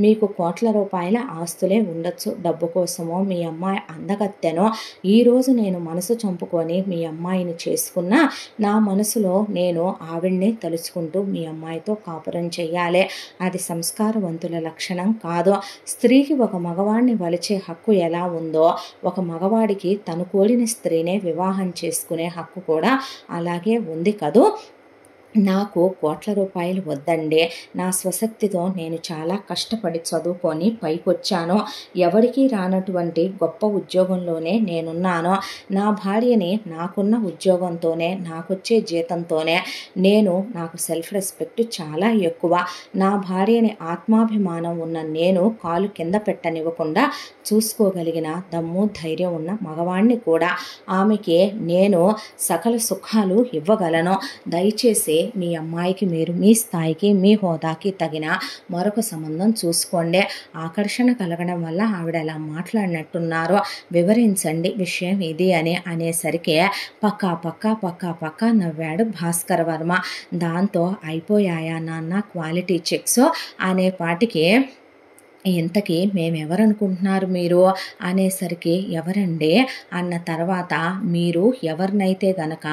మీకు కోట్ల రూపాయల ఆస్తులే ఉండొచ్చు, డబ్బు కోసమో మీ అమ్మాయి అందగత్తెనో ఈరోజు నేను మనసు చంపుకొని మీ అమ్మాయిని చేసుకున్నా నా మనసులో నేను ఆవిడ్ని తలుచుకుంటూ మీ అమ్మాయితో కాపురం చెయ్యాలి. అది సంస్కారవంతుల లక్షణం కాదు. స్త్రీకి ఒక మగవాడిని వలిచే హక్కు ఎలా ఉందో ఒక మగవాడికి తను కోరిన స్త్రీనే వివాహం చేసుకునే హక్కు కూడా అలాగే ఉంది కదూ. నాకు కోట్ల రూపాయలు వద్దండి, నా స్వశక్తితో నేను చాలా కష్టపడి చదువుకొని పైకొచ్చాను, ఎవరికీ రానటువంటి గొప్ప ఉద్యోగంలోనే నేనున్నాను. నా భార్యని నాకున్న ఉద్యోగంతోనే నాకొచ్చే జీతంతోనే నాకు సెల్ఫ్ రెస్పెక్ట్ చాలా ఎక్కువ. నా భార్యని ఆత్మాభిమానం ఉన్న నేను కాలు కింద పెట్టనివ్వకుండా చూసుకోగలిగిన దమ్ము ధైర్యం ఉన్న మగవాణ్ణి కూడా. ఆమెకి నేను సకల సుఖాలు ఇవ్వగలను. దయచేసి మీ అమ్మాయికి మీరు మీ స్థాయికి మీ హోదాకి తగిన మరొక సంబంధం చూసుకోండి. ఆకర్షణ కలగడం వల్ల ఆవిడ అలా మాట్లాడినట్టున్నారో వివరించండి విషయం ఇది అని అనేసరికి పక్కా నవ్వాడు భాస్కర్ వర్మ. దాంతో అయిపోయాయా నాన్న క్వాలిటీ చెక్స్ అనేపాటికి ఇంతకీ మేమెవరనుకుంటున్నారు మీరు అనేసరికి ఎవరండి అన్న తర్వాత, మీరు ఎవరినైతే గనక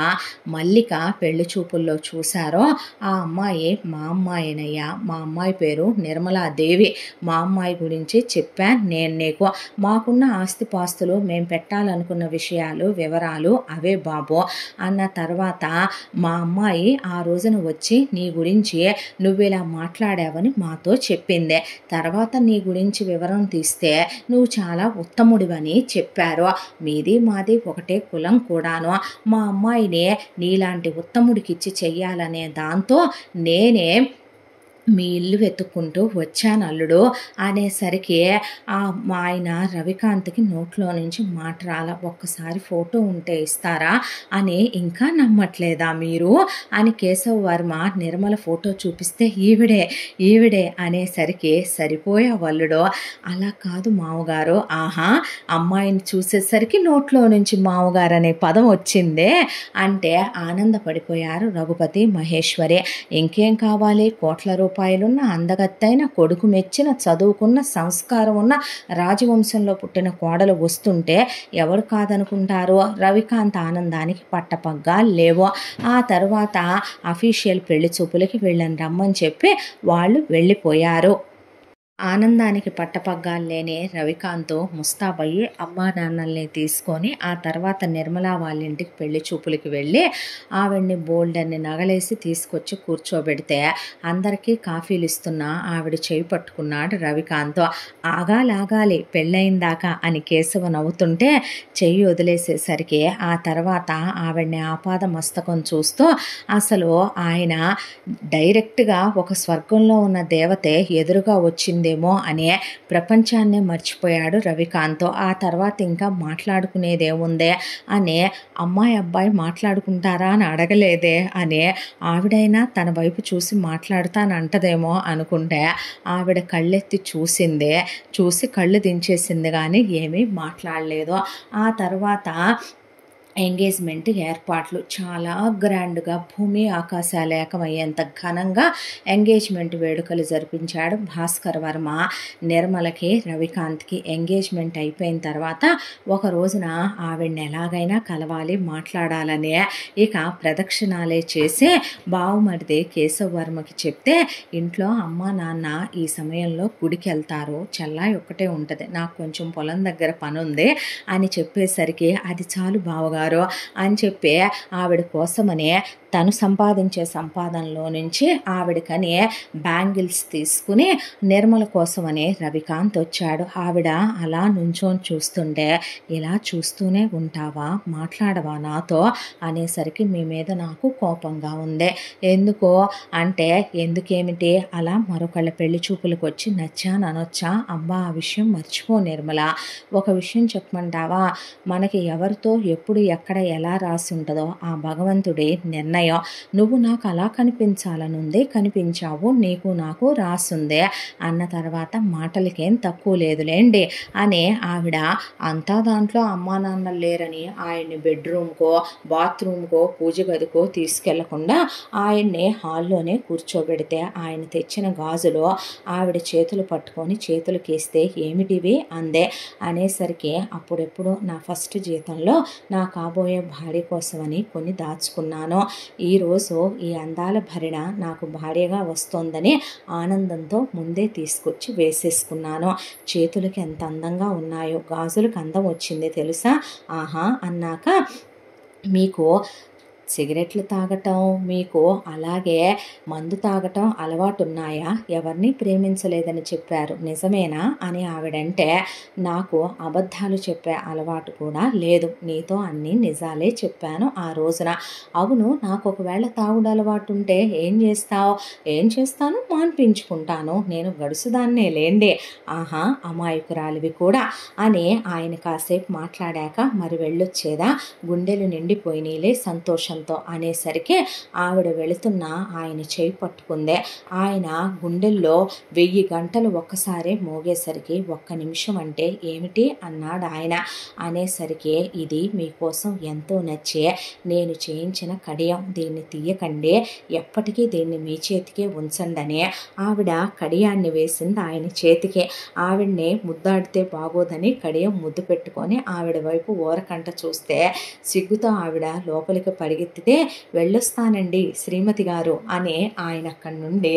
మల్లిక పెళ్లి చూపుల్లో చూశారో ఆ అమ్మాయి మా అమ్మాయినయ్యా. మా అమ్మాయి పేరు నిర్మలాదేవి. మా అమ్మాయి గురించి చెప్పాను నేను నీకు. మాకున్న ఆస్తిపాస్తులు మేము పెట్టాలనుకున్న విషయాలు వివరాలు అవే బాబు అన్న తర్వాత, మా అమ్మాయి ఆ రోజున వచ్చి నీ గురించి నువ్విలా మాట్లాడావని మాతో చెప్పిందే. తర్వాత నీ గురించి వివరం తీస్తే నువ్వు చాలా ఉత్తముడివని చెప్పారు. మీది మాది ఒకటే కులం కూడాను. మా అమ్మాయిని నీలాంటి ఉత్తముడికిచ్చి చెయ్యాలనే దాంతో నేనే మీ ఇల్లు వెతుక్కుంటూ వచ్చాను అల్లుడు అనేసరికి ఆయన రవికాంత్కి నోట్లో నుంచి మాట రాల. ఒక్కసారి ఫోటో ఉంటే ఇస్తారా అని, ఇంకా నమ్మట్లేదా మీరు అని కేశవ్ వర్మ నిర్మల ఫోటో చూపిస్తే ఈవిడే అనేసరికి సరిపోయా అల్లుడు. అలా కాదు మామగారు, ఆహా అమ్మాయిని చూసేసరికి నోట్లో నుంచి మామగారు అనే పదం వచ్చిందే అంటే ఆనందపడిపోయారు రఘుపతి మహేశ్వరి. ఇంకేం కావాలి, కోట్ల రూపాయలున్న అందగత్తైన కొడుకు మెచ్చిన చదువుకున్న సంస్కారం ఉన్న రాజవంశంలో పుట్టిన కోడలు వస్తుంటే ఎవరు కాదనుకుంటారు. రవికాంత్ ఆనందానికి పట్టపగ్గాలు లేవు. ఆ తర్వాత అఫీషియల్ పెళ్లి చూపులకి వీళ్ళని రమ్మని చెప్పి వాళ్ళు వెళ్ళిపోయారు. ఆనందానికి పట్టపగ్గాలు లేని రవికాంత్ ముస్తాబయ్యి అమ్మా నాన్నల్ని తీసుకొని ఆ తర్వాత నిర్మల వాళ్ళ ఇంటికి పెళ్లి చూపులకి వెళ్ళి ఆవిడ్ని బోల్డన్ని నగలేసి తీసుకొచ్చి కూర్చోబెడితే అందరికీ కాఫీలు ఇస్తున్న ఆవిడ చేయి పట్టుకున్నాడు రవికాంత్. ఆగాలి పెళ్ళయిందాకా అని కేశవ నవ్వుతుంటే చెయ్యి వదిలేసేసరికి ఆ తర్వాత ఆవిడ్ని ఆపాద మస్తకం చూస్తూ అసలు ఆయన డైరెక్ట్గా ఒక స్వర్గంలో ఉన్న దేవతే ఎదురుగా వచ్చిందేమో అనే ప్రపంచాన్నే మర్చిపోయాడు రవికాంత్. ఆ తర్వాత ఇంకా మాట్లాడుకునేదేముందే అని, అమ్మాయి అబ్బాయి మాట్లాడుకుంటారా అని అడగలేదే అని ఆవిడైనా తన వైపు చూసి మాట్లాడుతానంటదేమో అనుకుంటే ఆవిడ కళ్ళెత్తి చూసి కళ్ళు దించేసింది కానీ ఏమీ మాట్లాడలేదు. ఆ తర్వాత ఎంగేజ్మెంట్ ఏర్పాట్లు చాలా గ్రాండ్గా భూమి ఆకాశాలు ఏకమయ్యేంత ఘనంగా ఎంగేజ్మెంట్ వేడుకలు జరిపించాడు భాస్కర్ వర్మ. నిర్మలకి రవికాంత్కి ఎంగేజ్మెంట్ అయిపోయిన తర్వాత ఒక రోజున ఆవిడని ఎలాగైనా కలవాలి మాట్లాడాలని ఇక ప్రదక్షిణాలే చేసి బావుమరిది కేశవ్ వర్మకి చెప్తే ఇంట్లో అమ్మా నాన్న ఈ సమయంలో గుడికి వెళ్తారు, చెల్లాయి ఒక్కటే ఉంటుంది, నాకు కొంచెం పొలం దగ్గర పని ఉంది అని చెప్పేసరికి అది చాలు బావగారు అని చెప్పి ఆవిడ కోసమనే తను సంపాదించే సంపాదనలో నుంచి ఆవిడకని బ్యాంగిల్స్ తీసుకుని నిర్మల కోసమని రవికాంత్ వచ్చాడు. ఆవిడ అలా నుంచొని చూస్తుంటే ఇలా చూస్తూనే ఉంటావా, మాట్లాడవా నాతో అనేసరికి మీ మీద నాకు కోపంగా ఉంది. ఎందుకో అంటే ఎందుకేమిటి, అలా మరొకళ్ళ పెళ్లి చూపులకు వచ్చి నచ్చాను అనొచ్చా? అబ్బా ఆ విషయం మర్చిపో నిర్మల. ఒక విషయం చెప్పమంటావా, మనకి ఎవరితో ఎప్పుడు ఎక్కడ ఎలా రాసి ఉంటుందో ఆ భగవంతుడి నిర్ణయం. నువ్వు నాకు అలా కనిపించాలనుంది, కనిపించావు, నీకు నాకు రాసుందే అన్న తర్వాత మాటలకేం తక్కువ లేదులేండి అని ఆవిడ అంతా దాంట్లో అమ్మా నాన్నలు లేరని ఆయన్ని బెడ్రూమ్కో బాత్రూమ్కో పూజ గదికో తీసుకెళ్లకుండా ఆయన్ని హాల్లోనే కూర్చోబెడితే ఆయన తెచ్చిన గాజులు ఆవిడ చేతులు పట్టుకొని చేతులకేస్తే ఏమిటివి అందే. అనేసరికి అప్పుడెప్పుడు నా ఫస్ట్ జీతంలో నా కాబోయే భార్య కోసమని కొన్ని దాచుకున్నాను, ఈరోజు ఈ అందాల భరిణ నాకు భార్యగా వస్తోందని ఆనందంతో ముందే తీసుకొచ్చి వేసేసుకున్నాను. చేతులకి ఎంత అందంగా ఉన్నాయో, గాజులకు అందం వచ్చింది తెలుసా. ఆహా అన్నాక మీకు సిగరెట్లు తాగటం, మీకు అలాగే మందు తాగటం అలవాటు ఉన్నాయా, ఎవరిని ప్రేమించలేదని చెప్పారు నిజమేనా అని ఆవిడంటే నాకు అబద్ధాలు చెప్పే అలవాటు కూడా లేదు, నీతో అన్నీ నిజాలే చెప్పాను ఆ రోజున. అవును, నాకు ఒకవేళ తాగుడు అలవాటు ఉంటే ఏం చేస్తావు? ఏం చేస్తాను, మాన్పించుకుంటాను, నేను గడుసుదాన్నే లేండి. ఆహా అమాయకురాలివి కూడా అని ఆయన కాసేపు మాట్లాడాక మరి వెళ్ళొచ్చేదా, గుండెలు నిండిపోయినీలే సంతోషం అనేసరికి ఆవిడ వెళుతున్న ఆయన చేయి పట్టుకుందే. ఆయన గుండెల్లో 1000 గంటలు ఒక్కసారే మోగేసరికి ఒక్క నిమిషం అంటే ఏమిటి అన్నాడు ఆయన. అనేసరికి ఇది మీకోసం ఎంతో నచ్చే నేను చేయించిన కడియం, దీన్ని తీయకండి, ఎప్పటికీ దీన్ని మీ చేతికే ఉంచండి. ఆవిడ కడియాన్ని వేసింది ఆయన చేతికి. ఆవిడ్ని ముద్దాడితే బాగోదని కడియం ముద్దు పెట్టుకొని ఆవిడ వైపు ఓరకంట చూస్తే సిగ్గుతో ఆవిడ లోపలికి పరిగెత్తితే వెళ్ళొస్తానండి శ్రీమతి గారు అని ఆయన అక్కడి నుండి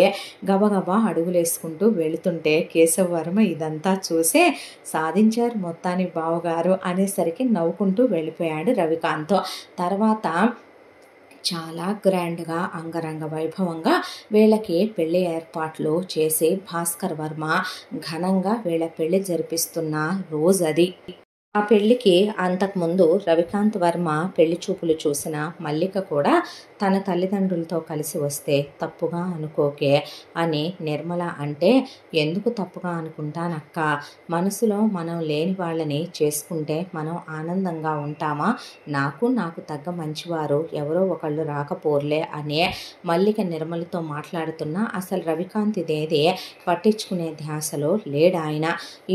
గబగబా అడుగులేసుకుంటూ వెళుతుంటే కేశవ్ వర్మ ఇదంతా చూసి సాధించారు మొత్తానికి బావగారు అనేసరికి నవ్వుకుంటూ వెళ్ళిపోయాడు రవికాంత్. తర్వాత చాలా గ్రాండ్గా అంగరంగ వైభవంగా వీళ్ళకి పెళ్లి ఏర్పాట్లు చేసి భాస్కర్ వర్మ ఘనంగా వీళ్ళ పెళ్లి జరిపిస్తున్న రోజు అది. ఆ పెళ్లికి అంతకుముందు రవికాంత్ వర్మ పెళ్లి చూపులు చూసిన మల్లిక కూడా తన తల్లిదండ్రులతో కలిసి వస్తే తప్పుగా అనుకోకే అని నిర్మల అంటే, ఎందుకు తప్పుగా అనుకుంటానక్క, మనసులో మనం లేని వాళ్ళని చేసుకుంటే మనం ఆనందంగా ఉంటామా, నాకు తగ్గ మంచివారు ఎవరో ఒకళ్ళు రాకపోర్లే అనే మల్లిక నిర్మలతో మాట్లాడుతున్నా అసలు రవికాంత్ ఇదేది పట్టించుకునే ధ్యాసలో లేడాయన.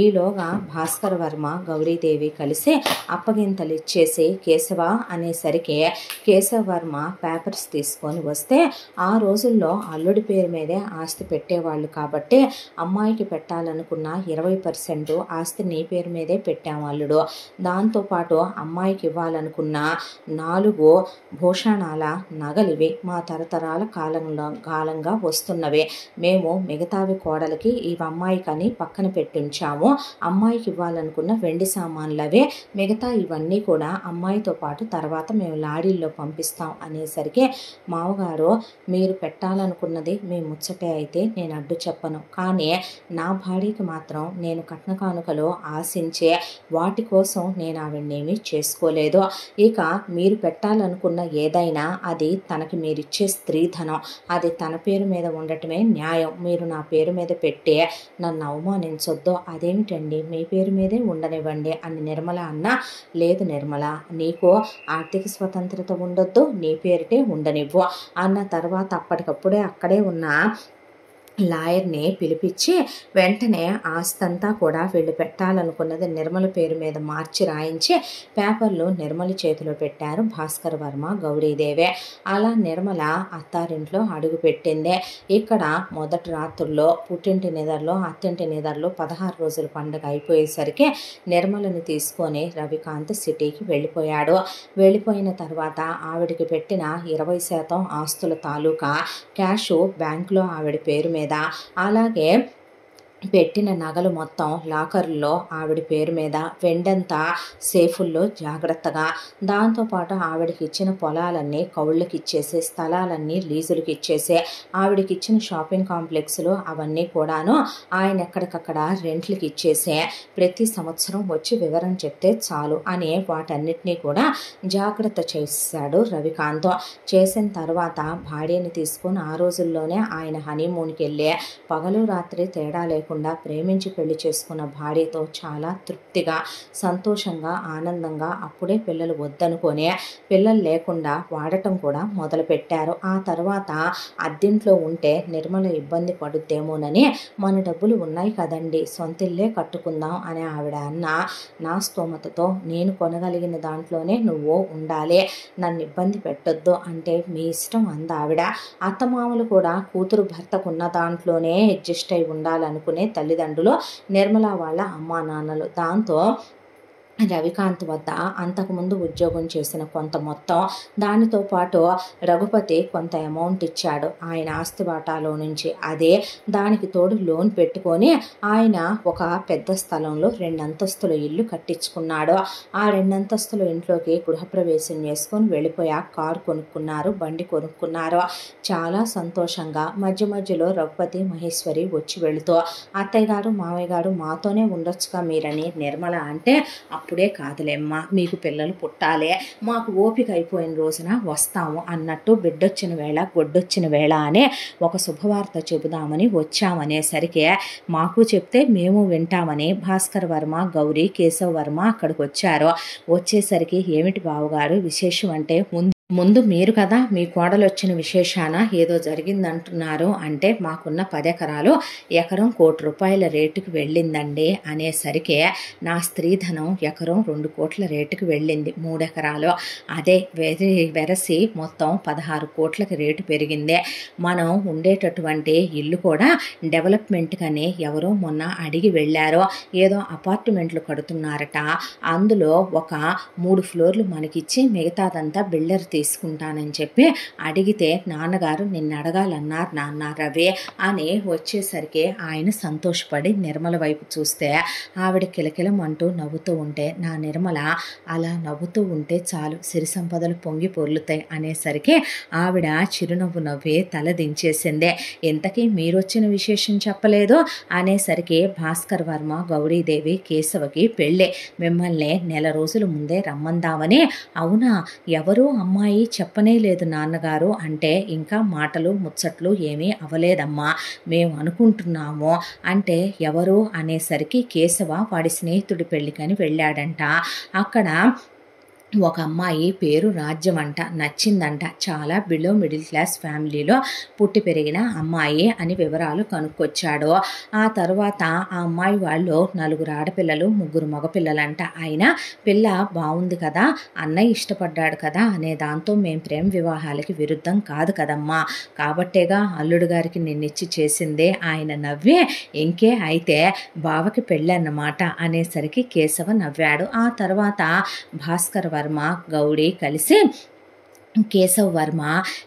ఈలోగా భాస్కర్ వర్మ గౌరీదేవి కలిసి అప్పగింతలు ఇచ్చేసి కేశవ అనేసరికి కేశవ వర్మ పేపర్స్ తీసుకొని వస్తే, ఆ రోజుల్లో అల్లుడి పేరు మీదే ఆస్తి పెట్టేవాళ్ళు కాబట్టి అమ్మాయికి పెట్టాలనుకున్న 20% ఆస్తి నీ పేరు మీదే పెట్టాము అల్లుడు. దాంతోపాటు అమ్మాయికి ఇవ్వాలనుకున్న 4 భూషణాల నగలివి మా తరతరాల కాలంగా వస్తున్నవి. మేము మిగతావి కోడలికి ఇవి అమ్మాయికని పక్కన పెట్టించాము. అమ్మాయికి ఇవ్వాలనుకున్న వెండి సామాన్లవే, మిగతా ఇవన్నీ కూడా అమ్మాయితో పాటు తర్వాత మేము లాడీల్లో పంపిస్తాం అనేసరికి, మామగారు మీరు పెట్టాలనుకున్నది మీ ముచ్చటే అయితే నేను అడ్డు చెప్పను, కానీ నా భార్యకి మాత్రం నేను కట్న కానుకలు ఆశించే వాటి కోసం నేను ఆవిడనేమీ చేసుకోలేదు. ఇక మీరు పెట్టాలనుకున్న ఏదైనా అది తనకి మీరిచ్చే స్త్రీధనం, అది తన పేరు మీద ఉండటమే న్యాయం. మీరు నా పేరు మీద పెట్టి నన్ను అవమానించొద్దు. అదేమిటండి మీ పేరు మీదే ఉండనివ్వండి అని నిర్మల అన్నా, లేదు నిర్మల, నీకు ఆర్థిక స్వతంత్రత ఉండొద్దు, నీ పేరిటే ఉండనివ్వు అన్న తర్వాత అప్పటికప్పుడే అక్కడే ఉన్న లాయర్ని పిలిపించి వెంటనే ఆస్తంతా కూడా వీళ్ళు పెట్టాలనుకున్నది నిర్మల పేరు మీద మార్చి రాయించి పేపర్లు నిర్మల చేతిలో పెట్టారు భాస్కర్ వర్మ గౌరీదేవే. అలా నిర్మల అత్తారింట్లో అడుగు పెట్టిందే. ఇక్కడ మొదటి రాత్రుల్లో పుట్టింటి నిదర్లో అత్తింటి నిదర్లో 16 రోజుల పండుగ అయిపోయేసరికి నిర్మలని తీసుకొని రవికాంత్ సిటీకి వెళ్ళిపోయాడు. వెళ్ళిపోయిన తర్వాత ఆవిడికి పెట్టిన 20% ఆస్తుల తాలూకా క్యాషు బ్యాంకులో ఆవిడ పేరు మీద, అలాగే పెట్టిన నగలు మొత్తం లాకర్లో ఆవిడ పేరు మీద, వెండంతా సేఫుల్లో జాగ్రత్తగా, దాంతోపాటు ఆవిడకి ఇచ్చిన పొలాలన్నీ కౌళ్ళకి ఇచ్చేసి స్థలాలన్నీ లీజులకి ఇచ్చేసి, ఆవిడకి ఇచ్చిన షాపింగ్ కాంప్లెక్స్లు అవన్నీ కూడాను ఆయన ఎక్కడికక్కడ రెంట్లకి ఇచ్చేసి, ప్రతి సంవత్సరం వచ్చి వివరం చెప్తే చాలు అని వాటన్నిటినీ కూడా జాగ్రత్త చేశాడు రవికాంత్. చేసిన తర్వాత భార్యని తీసుకొని ఆ రోజుల్లోనే ఆయన హనీమూన్కి వెళ్ళి పగలు రాత్రి తేడా లేకుండా ప్రేమించి పెళ్లి చేసుకున్న భార్యతో చాలా తృప్తిగా సంతోషంగా ఆనందంగా అప్పుడే పిల్లలు వద్దనుకొని పిల్లలు లేకుండా వాడటం కూడా మొదలుపెట్టారు. ఆ తర్వాత అద్దింట్లో ఉంటే నిర్మల ఇబ్బంది పడుద్దేమోనని మన డబ్బులు ఉన్నాయి కదండి సొంతిల్లే కట్టుకుందాం అని ఆవిడ అన్న, నా స్తోమతతో నేను కొనగలిగిన దాంట్లోనే నువ్వు ఉండాలి, నన్ను ఇబ్బంది పెట్టొద్దు అంటే మీ ఇష్టం అందావిడ. అత్తమామలు కూడా కూతురు భర్తకున్న దాంట్లోనే అడ్జస్ట్ అయి ఉండాలనుకునే తల్లిదండ్రులు నిర్మల వాళ్ళ అమ్మా నాన్నలు. దాంతో రవికాంత్ వద్ద అంతకుముందు ఉద్యోగం చేసిన కొంత మొత్తం, దానితో పాటు రఘుపతి కొంత అమౌంట్ ఇచ్చాడు ఆయన ఆస్తి వాటాలో నుంచి. అదే దానికి తోడు లోన్ పెట్టుకొని ఆయన ఒక పెద్ద స్థలంలో 2 అంతస్తుల ఇల్లు కట్టించుకున్నాడు. ఆ 2 అంతస్తుల ఇంట్లోకి గృహప్రవేశం చేసుకొని వెళ్ళిపోయా కారు కొనుక్కున్నారు, బండి కొనుక్కున్నారు. చాలా సంతోషంగా మధ్య మధ్యలో రఘుపతి మహేశ్వరి వచ్చి వెళుతూ, అత్తయ్య గారు మామయ్య గారు మాతోనే ఉండొచ్చుగా మీరని నిర్మల అంటే, అప్పుడే కాదులేమ్మా, మీకు పిల్లలు పుట్టాలే, మాకు ఓపిక అయిపోయిన రోజున వస్తాము అన్నట్టు బిడ్డొచ్చిన వేళ గొడ్డొచ్చిన వేళ అనే ఒక శుభవార్త చెబుదామని వచ్చామనేసరికి, మాకు చెప్తే మేము వింటామని భాస్కర్ వర్మ గౌరీ కేశవ్ వర్మ అక్కడికి వచ్చారు. వచ్చేసరికి ఏమిటి బావగారు విశేషం అంటే, ముందు మీరు కదా మీ కోడలు వచ్చిన విశేషాన ఏదో జరిగిందంటున్నారు అంటే, మాకున్న 10 ఎకరాలు ఎకరం ₹1,00,00,000 రేటుకి వెళ్ళిందండి అనేసరికి, నా స్త్రీధనం ఎకరం 2 కోట్ల రేటుకి వెళ్ళింది 3 ఎకరాలు, అదే వెరసి మొత్తం 16 కోట్లకి రేటు పెరిగింది. మనం ఉండేటటువంటి ఇల్లు కూడా డెవలప్మెంట్ కని ఎవరో మొన్న అడిగి వెళ్ళారో, ఏదో అపార్ట్మెంట్లు కడుతున్నారట, అందులో ఒక 3 ఫ్లోర్లు మనకిచ్చి మిగతాదంతా బిల్డర్ తీసుకుంటానని చెప్పి అడిగితే, నాన్నగారు నిన్ను అడగాలన్నారు నాన్న రవి అని వచ్చేసరికి ఆయన సంతోషపడి నిర్మల వైపు చూస్తే ఆవిడ కిలకిలమంటూ నవ్వుతూ ఉంటే, నా నిర్మల అలా నవ్వుతూ ఉంటే చాలు సిరి సంపదలు పొంగి పొర్లుతాయి అనేసరికి ఆవిడ చిరునవ్వు నవ్వి తల దించేసిందే. ఇంతకీ మీరొచ్చిన విశేషం చెప్పలేదు అనేసరికి, భాస్కర్ వర్మ గౌరీదేవి కేశవకి పెళ్ళి, మిమ్మల్ని నెల రోజుల ముందే రమ్మందామని. అవునా, ఎవరు అమ్మాయి చెప్పనే లేదు నాన్నగారు అంటే, ఇంకా మాటలు ముచ్చట్లు ఏమీ అవలేదమ్మా, మేము అనుకుంటున్నాము అంటే. ఎవరు అనేసరికి, కేశవ వాడి స్నేహితుడి పెళ్ళికని వెళ్ళాడంట. అక్కడ ఒక అమ్మాయి పేరు రాజ్యం అంట, నచ్చిందంట, చాలా బిలో మిడిల్ క్లాస్ ఫ్యామిలీలో పుట్టి పెరిగిన అమ్మాయి అని వివరాలు కనుక్కొచ్చాడు. ఆ తర్వాత ఆ అమ్మాయి వాళ్ళు 4 ఆడపిల్లలు 3 మగపిల్లలంట. అయినా పిల్ల బాగుంది కదా, అన్నయ్య ఇష్టపడ్డాడు కదా అనే దాంతో మేం ప్రేమ వివాహాలకి విరుద్ధం కాదు కదమ్మా, కాబట్టేగా అల్లుడు గారికి నిన్నిచ్చి చేసిందే. ఆయన నవ్వి, ఇంకే అయితే బావకి పెళ్ళన్నమాట అనేసరికి కేశవ నవ్వాడు. ఆ తర్వాత భాస్కర్ వర్మ గౌరీ కలిసి కేశవ్ వర్మ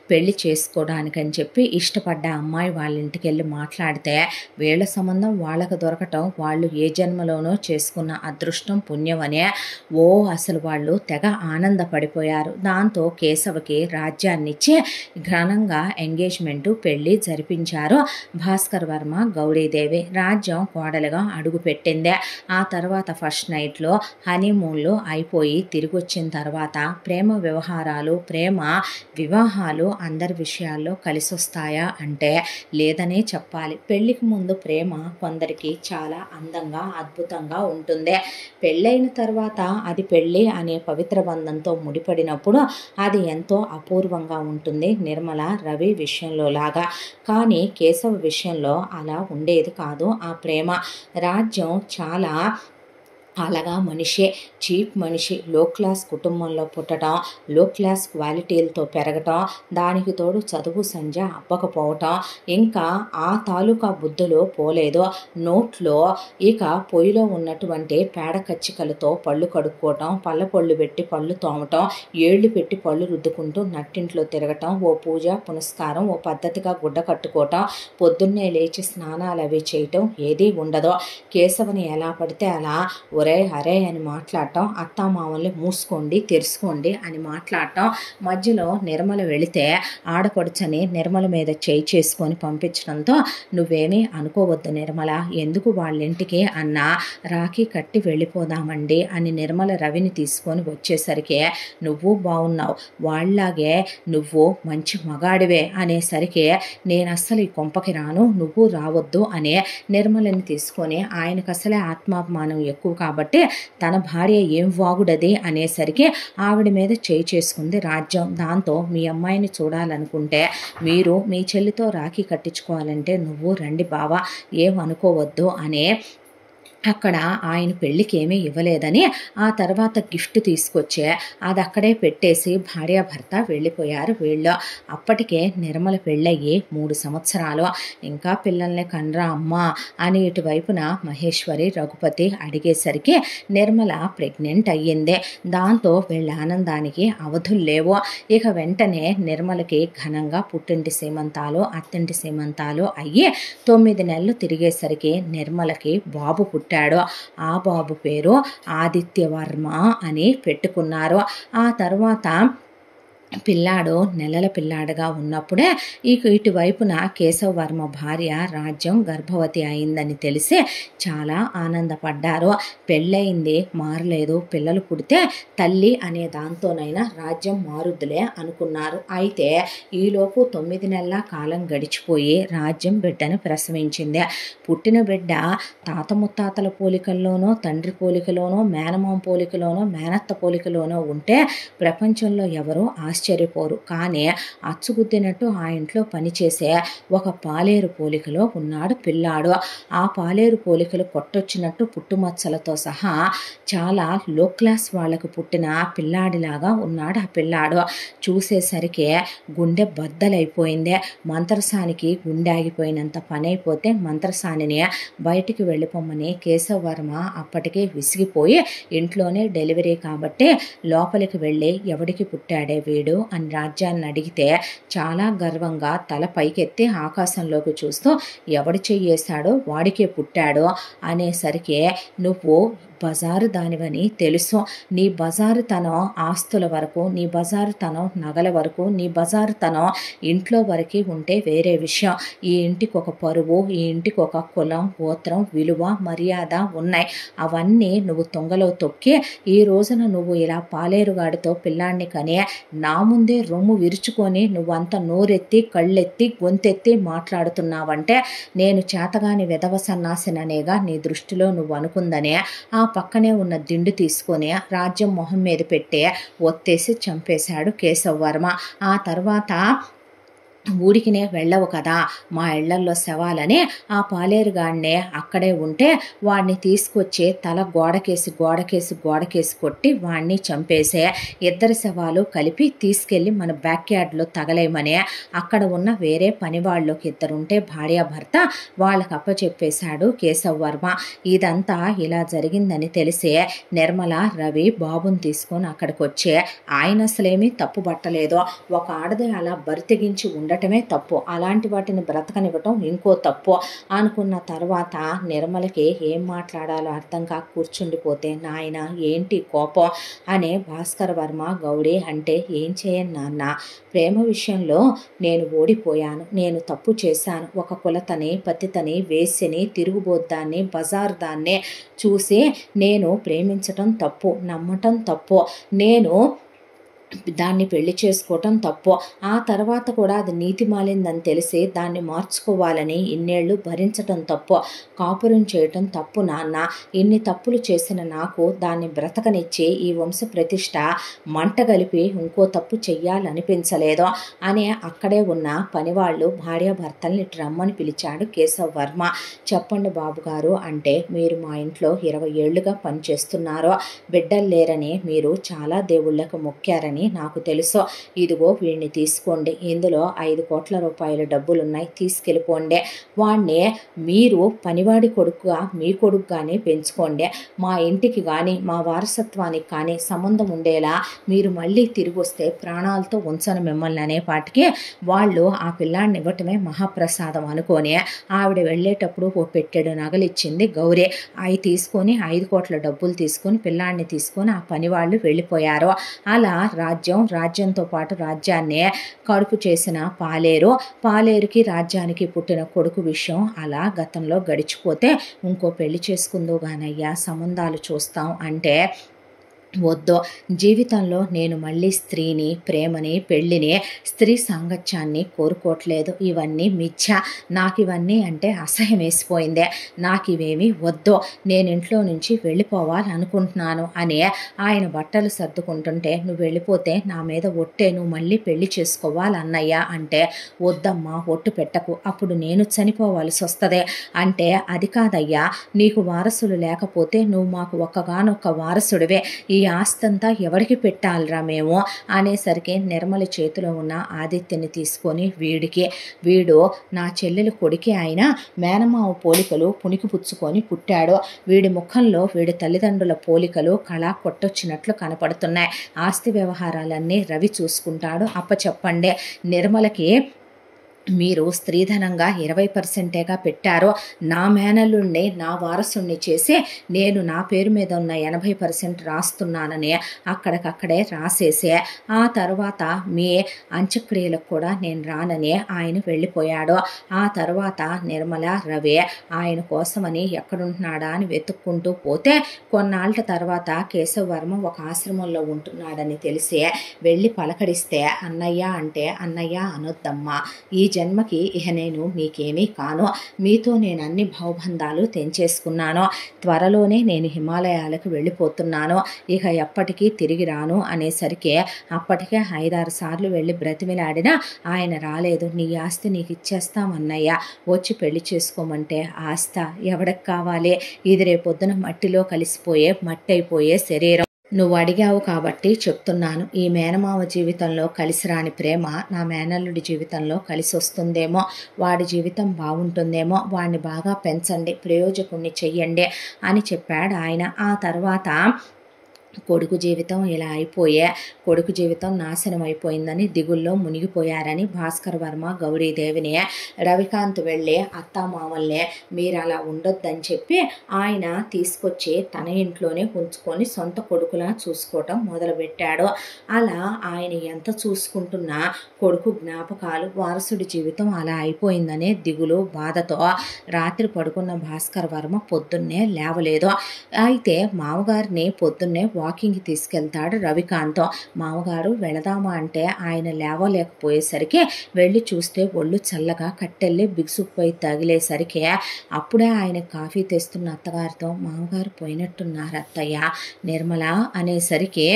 పెళ్లి చేసుకోవడానికని చెప్పి ఇష్టపడ్డ అమ్మాయి వాళ్ళ ఇంటికి వెళ్ళి మాట్లాడితే, వీళ్ళ సంబంధం వాళ్ళకు దొరకటం వాళ్ళు ఏ జన్మలోనో చేసుకున్న అదృష్టం పుణ్యమనే అసలు వాళ్ళు తెగ ఆనందపడిపోయారు. దాంతో కేశవకి రాజ్యాన్నిచ్చి ఘనంగా ఎంగేజ్మెంటు పెళ్లి జరిపించారు. భాస్కర్ వర్మ గౌరీదేవి రాజ్యం కోడలుగా అడుగుపెట్టిందే. ఆ తర్వాత ఫస్ట్ నైట్లో హనీమూన్లు అయిపోయి తిరిగి వచ్చిన తర్వాత ప్రేమ వ్యవహారాలు ప్రేమ వివాహాలు అందరి విషయాల్లో కలిసి వస్తాయా అంటే లేదనే చెప్పాలి. పెళ్లికి ముందు ప్రేమ కొందరికి చాలా అందంగా అద్భుతంగా ఉంటుంది. పెళ్ళైన తర్వాత అది పెళ్ళి అనే పవిత్ర బంధంతో ముడిపడినప్పుడు అది ఎంతో అపూర్వంగా ఉంటుంది. నిర్మల రవి విషయంలో లాగా. కానీ కేశవ విషయంలో అలా ఉండేది కాదు. ఆ ప్రేమ రాజ్యం చాలా అలాగా మనిషే, చీప్ మనిషి, లో క్లాస్ కుటుంబంలో పుట్టడం, లో క్లాస్ క్వాలిటీలతో పెరగటం, దానికి తోడు చదువు సంజ అప్పకపోవటం, ఇంకా ఆ తాలూకా బుద్ధులు పోలేదు. నోట్లో ఇక పొయ్యిలో ఉన్నటువంటి పేడ కచ్చికలతో పళ్ళు కడుక్కోవటం, పళ్ళ పళ్ళు పెట్టి పళ్ళు తోమటం, ఏళ్ళు పెట్టి పళ్ళు రుద్దుకుంటూ నట్టింట్లో తిరగటం, ఓ పూజ పునస్కారం, ఓ పద్ధతిగా గుడ్డ కట్టుకోవటం, పొద్దున్నే లేచి స్నానాలు అవి చేయటం ఏదీ ఉండదు. కేశవని ఎలా పడితే అలా ఒరే అరే అని మాట్లాడటం, అత్తామామల్ని మూసుకోండి తెరుచుకోండి అని మాట్లాడటం, మధ్యలో నిర్మల వెళితే ఆడపడుచని నిర్మల మీద చేయి చేసుకొని పంపించడంతో, నువ్వేమీ అనుకోవద్దు నిర్మల, ఎందుకు వాళ్ళింటికి అన్నా రాఖీ కట్టి వెళ్ళిపోదామండి అని నిర్మల రవిని తీసుకొని వచ్చేసరికి, నువ్వు బాగున్నావు, వాళ్ళలాగే నువ్వు మంచి మగాడివే అనేసరికి, నేను అస్సలు ఈ కొంపకి రాను, నువ్వు రావద్దు అనే నిర్మలని తీసుకొని, ఆయనకు అసలే ఆత్మాభిమానం ఎక్కువ కాబట్టి తన భార్య ఏం వాగుడది అనేసరికి ఆవిడ మీద చేయి చేసుకుంది రాజ్యం. దాంతో మీ అమ్మాయిని చూడాలనుకుంటే మీరు మీ చెల్లితో రాఖీ కట్టించుకోవాలంటే నువ్వు రండి బావా, ఏమనుకోవద్దు అనే అక్కడ ఆయన పెళ్ళికి ఏమీ ఇవ్వలేదని ఆ తర్వాత గిఫ్ట్ తీసుకొచ్చే అది అక్కడే పెట్టేసి భార్యాభర్త వెళ్ళిపోయారు వీళ్ళు. అప్పటికే నిర్మల పెళ్ళయ్యి 3 సంవత్సరాలు. ఇంకా పిల్లల్ని కనరా అమ్మా అని ఇటువైపున మహేశ్వరి రఘుపతి అడిగేసరికి నిర్మల ప్రెగ్నెంట్ అయ్యింది. దాంతో వీళ్ళ ఆనందానికి అవధులు లేవు. ఇక వెంటనే నిర్మలకి ఘనంగా పుట్టింటి సీమంతాలు అత్తింటి సీమంతాలు అయ్యి 9 నెలలు తిరిగేసరికి నిర్మలకి బాబు పుట్టాడు. ఆ బాబు పేరు ఆదిత్య వర్మ అని పెట్టుకున్నారు. ఆ తర్వాత పిల్లాడు నెలల పిల్లాడుగా ఉన్నప్పుడే ఇటువైపున కేశవ వర్మ భార్య రాజ్యం గర్భవతి అయిందని తెలిసి చాలా ఆనందపడ్డారు. పెళ్ళయింది మారలేదు, పిల్లలు పుడితే తల్లి అనే దాంతోనైనా రాజ్యం మారుద్దులే అనుకున్నారు. అయితే ఈలోపు 9 నెలల కాలం గడిచిపోయి రాజ్యం బిడ్డను ప్రసవించింది. పుట్టిన బిడ్డ తాత ముత్తాతల పోలికల్లోనో తండ్రి పోలికలోనో మేనమామ పోలికలోనో మేనత్త పోలికలోనో ఉంటే ప్రపంచంలో ఎవరూ ఆశ్చర్యపోరు. కానీ అచ్చుగుద్దినట్టు ఆ ఇంట్లో పనిచేసే ఒక పాలేరు పోలికలో ఉన్నాడు పిల్లాడు. ఆ పాలేరు పోలికలు కొట్టొచ్చినట్టు పుట్టుమచ్చలతో సహా చాలా లో క్లాస్ వాళ్లకు పుట్టిన పిల్లాడిలాగా ఉన్నాడు ఆ పిల్లాడు. చూసేసరికి గుండె బద్దలైపోయింది. మంత్రసానికి గుండె ఆగిపోయినంత పని అయిపోతే మంత్రసానిని బయటికి వెళ్ళిపోమని కేశవ వర్మ అప్పటికే విసిగిపోయి, ఇంట్లోనే డెలివరీ కాబట్టి లోపలికి వెళ్ళి ఎవడికి పుట్టాడే వీడు వీడు అని రాజ్యాన్ని అడిగితే చాలా గర్వంగా తల పైకెత్తి ఆకాశంలోకి చూస్తూ ఎవడు చెయ్యేశాడో వాడికే పుట్టాడో అనేసరికి నువ్వు బజారు దానివని తెలుసు. నీ బజారుతనం ఆస్తుల వరకు, నీ బజారుతనం నగల వరకు, నీ బజారుతనం ఇంట్లో వరకు ఉంటే వేరే విషయం. ఈ ఇంటికి ఒక పరువు, ఈ ఇంటికి ఒక కులం, గోత్రం, విలువ, మర్యాద ఉన్నాయి. అవన్నీ నువ్వు తొంగలో తొక్కి ఈ రోజున నువ్వు ఇలా పాలేరుగాడితో పిల్లాన్ని కని నా ముందే రొమ్ము విరుచుకొని నువ్వంత నోరెత్తి కళ్ళెత్తి గొంతెత్తి మాట్లాడుతున్నావంటే నేను చేతగాని విధవ సన్నాసిననేగా నీ దృష్టిలో నువ్వు అనుకుందనే ఆ పక్కనే ఉన్న దిండు తీసుకొని రాజ్యం మొహం మీద పెట్టి ఒత్తేసి చంపేశాడు కేశవ్ వర్మ. ఆ తర్వాత ఊరికినే వెళ్ళవు కదా, మా ఇళ్లల్లో శవాలని ఆ పాలేరుగాడినే అక్కడే ఉంటే వాడిని తీసుకొచ్చి తల గోడకేసి గోడకేసి గోడకేసి కొట్టి వాడిని చంపేసే, ఇద్దరి శవాలు కలిపి తీసుకెళ్ళి మన బ్యాక్ యార్డ్లో తగలేమని అక్కడ ఉన్న వేరే పని వాళ్ళకి ఇద్దరుంటే భార్యాభర్త వాళ్ళకి అప్పచెప్పేశాడు కేశవ్ వర్మ. ఇదంతా ఇలా జరిగిందని తెలిసే నిర్మల రవి బాబుని తీసుకొని అక్కడికి వచ్చే ఆయన అసలేమీ తప్పు పట్టలేదు. ఒక ఆడది అలా బరితెగించి ఉండటమే తప్పు, అలాంటి వాటిని బ్రతకనివ్వటం ఇంకో తప్పు అనుకున్న తర్వాత నిర్మలకి ఏం మాట్లాడాలో అర్థం కాక కూర్చుండిపోతే నాయన ఏంటి కోపం అనే భాస్కర్ వర్మ గౌరీ అంటే ఏం చేయను నాన్న, ప్రేమ విషయంలో నేను ఓడిపోయాను, నేను తప్పు చేశాను. ఒక కులతని పతితని వేశ్యని తిరుగుబోద్దాన్ని బజారు దాన్ని చూసి నేను ప్రేమించటం తప్పు, నమ్మటం తప్పు, నేను దాన్ని పెళ్లి చేసుకోవటం తప్పు. ఆ తర్వాత కూడా అది నీతి మాలిందని తెలిసి దాన్ని మార్చుకోవాలని ఇన్నేళ్లు భరించటం తప్పు, కాపురం చేయటం తప్పు నాన్న. ఇన్ని తప్పులు చేసిన నాకు దాన్ని బ్రతకనిచ్చి ఈ వంశ ప్రతిష్ట మంట కలిపి ఇంకో తప్పు చెయ్యాలనిపించలేదు అని అక్కడే ఉన్న పనివాళ్ళు భార్యాభర్తల్ని రమ్మని పిలిచాడు కేశవ్ వర్మ. చెప్పండి బాబుగారు అంటే మీరు మా ఇంట్లో 20 ఏళ్లుగా పనిచేస్తున్నారు, బిడ్డలు లేరని మీరు చాలా దేవుళ్లకు మొక్కారని నాకు తెలుసు. ఇదిగో వీడిని తీసుకోండి, ఇందులో 5 కోట్ల రూపాయల డబ్బులున్నాయి, తీసుకెళ్ళిపోండి. వాణ్ణి మీరు పనివాడి కొడుకుగా మీ కొడుకుగానే పెంచుకోండి. మా ఇంటికి కానీ మా వారసత్వానికి కానీ సంబంధం ఉండేలా మీరు మళ్ళీ తిరిగి వస్తే ప్రాణాలతో ఉంచను మిమ్మల్ని అనేపాటికి వాళ్ళు ఆ పిల్లాడిని ఇవ్వటమే మహాప్రసాదం అనుకొని ఆవిడ వెళ్ళేటప్పుడు ఓ పెట్టెడు నగలిచ్చింది గౌరీ. అవి తీసుకొని 5 కోట్ల డబ్బులు తీసుకొని పిల్లాడిని తీసుకొని ఆ పని వాళ్ళు వెళ్ళిపోయారు. అలా రాజ్యంతో పాటు రాజ్యాన్నే కడుపు చేసిన పాలేరుకి రాజ్యానికి పుట్టిన కొడుకు విషయం అలా గతంలో గడిచిపోతే ఇంకో పెళ్లి చేసుకుందో గానయ్యా సంబంధాలు చూస్తాం అంటే వద్దు. జీవితంలో నేను మళ్ళీ స్త్రీని, ప్రేమని, పెళ్ళిని, స్త్రీ సాంగత్యాన్ని కోరుకోవట్లేదు. ఇవన్నీ మిథ్య, నాకు ఇవన్నీ అంటే అసహ్యం వేసిపోయిందే, నాకు ఇవేమీ వద్దు, నేను ఇంట్లో నుంచి వెళ్ళిపోవాలనుకుంటున్నాను అని ఆయన బట్టలు సర్దుకుంటుంటే నువ్వు వెళ్ళిపోతే నా మీద ఒట్టే, నువ్వు మళ్ళీ పెళ్లి చేసుకోవాలన్నయ్యా అంటే వద్దమ్మా ఒట్టు పెట్టకు, అప్పుడు నేను చనిపోవాల్సి వస్తుంది అంటే అది కాదయ్యా, నీకు వారసులు లేకపోతే నువ్వు మాకు ఒక్కగానొక్క వారసుడివే, ఈ ఆస్తంతా ఎవరికి పెట్టాలిరా మేము అనేసరికి నిర్మల చేతిలో ఉన్న ఆదిత్యని తీసుకొని వీడు నా చెల్లెలు కొడుకే అయినా మేనమావ పోలికలు పుణికిపుచ్చుకొని పుట్టాడు, వీడి ముఖంలో వీడి తల్లిదండ్రుల పోలికలు కళా కొట్టొచ్చినట్లు కనపడుతున్నాయి, ఆస్తి వ్యవహారాలన్నీ రవి చూసుకుంటాడు, అప్పచెప్పండి. నిర్మలకి మీరు స్త్రీధనంగా 20%గా పెట్టారో నా మేనల్లుణ్ణి నా వారసుణ్ణి చేసి నేను నా పేరు మీద ఉన్న 80% రాస్తున్నానని అక్కడికక్కడే రాసేసే ఆ తర్వాత మీ అంత్యక్రియలకు కూడా నేను రానని ఆయన వెళ్ళిపోయాడు. ఆ తర్వాత నిర్మల రవి ఆయన కోసమని ఎక్కడుంటున్నాడా అని వెతుక్కుంటూ పోతే కొన్నాళ్ళ తర్వాత కేశవ్ వర్మ ఒక ఆశ్రమంలో ఉంటున్నాడని తెలిసి వెళ్ళి పలకరిస్తే అన్నయ్య అంటే అన్నయ్య అనొద్దమ్మా, ఈ జన్మకి ఇహ నేను మీకేమీ కాను, మీతో నేను అన్ని భావబంధాలు తెంచేసుకున్నాను, త్వరలోనే నేను హిమాలయాలకు వెళ్ళిపోతున్నాను, ఇక ఎప్పటికీ తిరిగి రాను అనేసరికి అప్పటికే 5-6 సార్లు వెళ్ళి బ్రతిమిలాడినా ఆయన రాలేదు. నీ ఆస్తి నీకు ఇచ్చేస్తామన్నయ్య, వచ్చి పెళ్లి చేసుకోమంటే ఆస్త ఎవడికి కావాలి, ఇది రేపొద్దున మట్టిలో కలిసిపోయే మట్టి అయిపోయే శరీరం. నువ్వు అడిగావు కాబట్టి చెప్తున్నాను, ఈ మేనమావ జీవితంలో కలిసి రాని ప్రేమ నా మేనల్లుడి జీవితంలో కలిసి వస్తుందేమో, వాడి జీవితం బాగుంటుందేమో, వాడిని బాగా పెంచండి, ప్రయోజకుణ్ణి చెయ్యండి అని చెప్పాడు ఆయన. ఆ తర్వాత కొడుకు జీవితం ఇలా అయిపోయే, కొడుకు జీవితం నాశనం అయిపోయిందని దిగుల్లో మునిగిపోయారని భాస్కర్ వర్మ గౌరీదేవిని రవికాంత్ వెళ్ళి అత్తామామల్ని మీరు అలా ఉండొద్దని చెప్పి ఆయన తీసుకొచ్చి తన ఇంట్లోనే ఉంచుకొని సొంత కొడుకులా చూసుకోవటం మొదలుపెట్టాడు. అలా ఆయన ఎంత చూసుకుంటున్నా కొడుకు జ్ఞాపకాలు, వారసుడి జీవితం అలా అయిపోయిందనే దిగులు, బాధతో రాత్రి పడుకున్న భాస్కర్ వర్మ పొద్దున్నే లేవలేదు. అయితే మామగారిని పొద్దున్నే వాకింగ్కి తీసుకెళ్తాడు రవికాంత్. మామగారు వెళదామా అంటే ఆయన లేవలేకపోయేసరికి వెళ్ళి చూస్తే ఒళ్ళు చల్లగా కట్టెళ్ళి బిగుసుకుపోయి తగిలేసరికి అప్పుడే ఆయన కాఫీ తెస్తున్న అత్తగారితో మామగారు పోయినట్టున్నారు అత్తయ్య నిర్మల అనేసరికి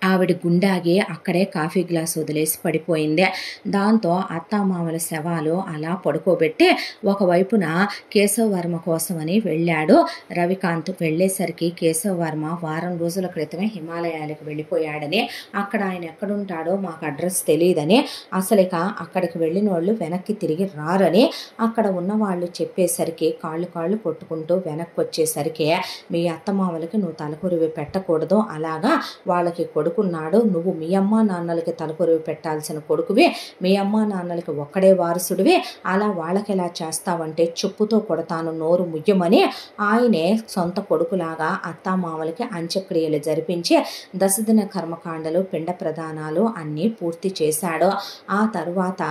ఆవిడ గుండాగి అక్కడే కాఫీ గ్లాస్ వదిలేసి పడిపోయింది. దాంతో అత్తామామల శవాలు అలా పడుకోబెట్టి ఒకవైపున కేశవ వర్మ కోసమని వెళ్ళాడు రవికాంత్. వెళ్ళేసరికి కేశవ వర్మ వారం రోజుల క్రితమే హిమాలయాలకు వెళ్ళిపోయాడని, అక్కడ ఆయన ఎక్కడుంటాడో మాకు అడ్రస్ తెలియదని, అసలు ఇక అక్కడికి వెళ్ళిన వాళ్ళు వెనక్కి తిరిగి రారని అక్కడ ఉన్న వాళ్ళు చెప్పేసరికి కాళ్ళు కొట్టుకుంటూ వెనక్కి వచ్చేసరికి మీ అత్తమామలకి నువ్వు తలకొరివి పెట్టకూడదు, అలాగా వాళ్ళకి కొడుకున్నాడు, నువ్వు మీ అమ్మా నాన్నలకి తలకొరివి పెట్టాల్సిన కొడుకువి, మీ అమ్మా నాన్నలకి ఒక్కడే వారసుడివి, అలా వాళ్ళకి ఎలా చేస్తావంటే చెప్పుతో కొడతాను, నోరు ముయ్యమని ఆయనే సొంత కొడుకులాగా అత్తామామలకి అంత్యక్రియలు జరిపించి దశదిన కర్మకాండలు, పిండ ప్రదానాలు అన్నీ పూర్తి చేశాడు. ఆ తరువాత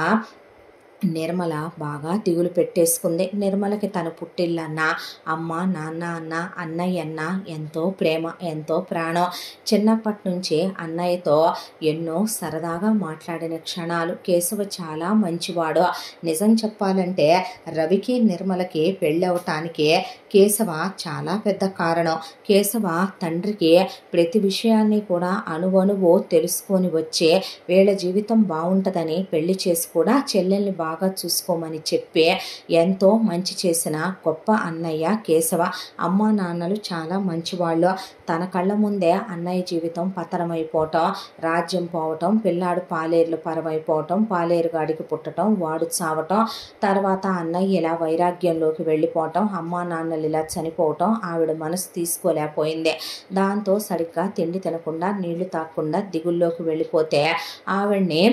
నిర్మల బాగా దిగులు పెట్టేసుకుంది. నిర్మలకి తన పుట్టిల్లన్న, అమ్మ నాన్న అన్న, అన్నయ్య అన్న ఎంతో ప్రేమ, ఎంతో ప్రాణం. చిన్నప్పటి నుంచి అన్నయ్యతో ఎన్నో సరదాగా మాట్లాడిన క్షణాలు. కేశవ చాలా మంచివాడు. నిజం చెప్పాలంటే రవికి నిర్మలకి పెళ్ళవటానికి కేశవ చాలా పెద్ద కారణం. కేశవ తండ్రికి ప్రతి విషయాన్ని కూడా అణువణువు తెలుసుకొని వచ్చి వీళ్ళ జీవితం బాగుంటుందని పెళ్లి చేసి కూడా చెల్లెల్ని బాగా చూసుకోమని చెప్పి ఎంతో మంచి చేసిన గొప్ప అన్నయ్య కేశవ. అమ్మా నాన్నలు చాలా మంచివాళ్ళు. తన కళ్ళ ముందే అన్నయ్య జీవితం పతనమైపోవటం, రాజ్యం పోవటం, పిల్లాడు పాలేరులు పరమైపోవటం, పాలేరుగాడికి పుట్టడం, వాడు చావటం, తర్వాత అన్నయ్య ఇలా వైరాగ్యంలోకి వెళ్ళిపోవటం, అమ్మా నాన్నలు ఇలా చనిపోవటం ఆవిడ మనసు తీసుకోలేకపోయింది. దాంతో సరిగ్గా తిండి తినకుండా, నీళ్లు తాగకుండా దిగుల్లోకి వెళ్ళిపోతే ఆవిడ్ని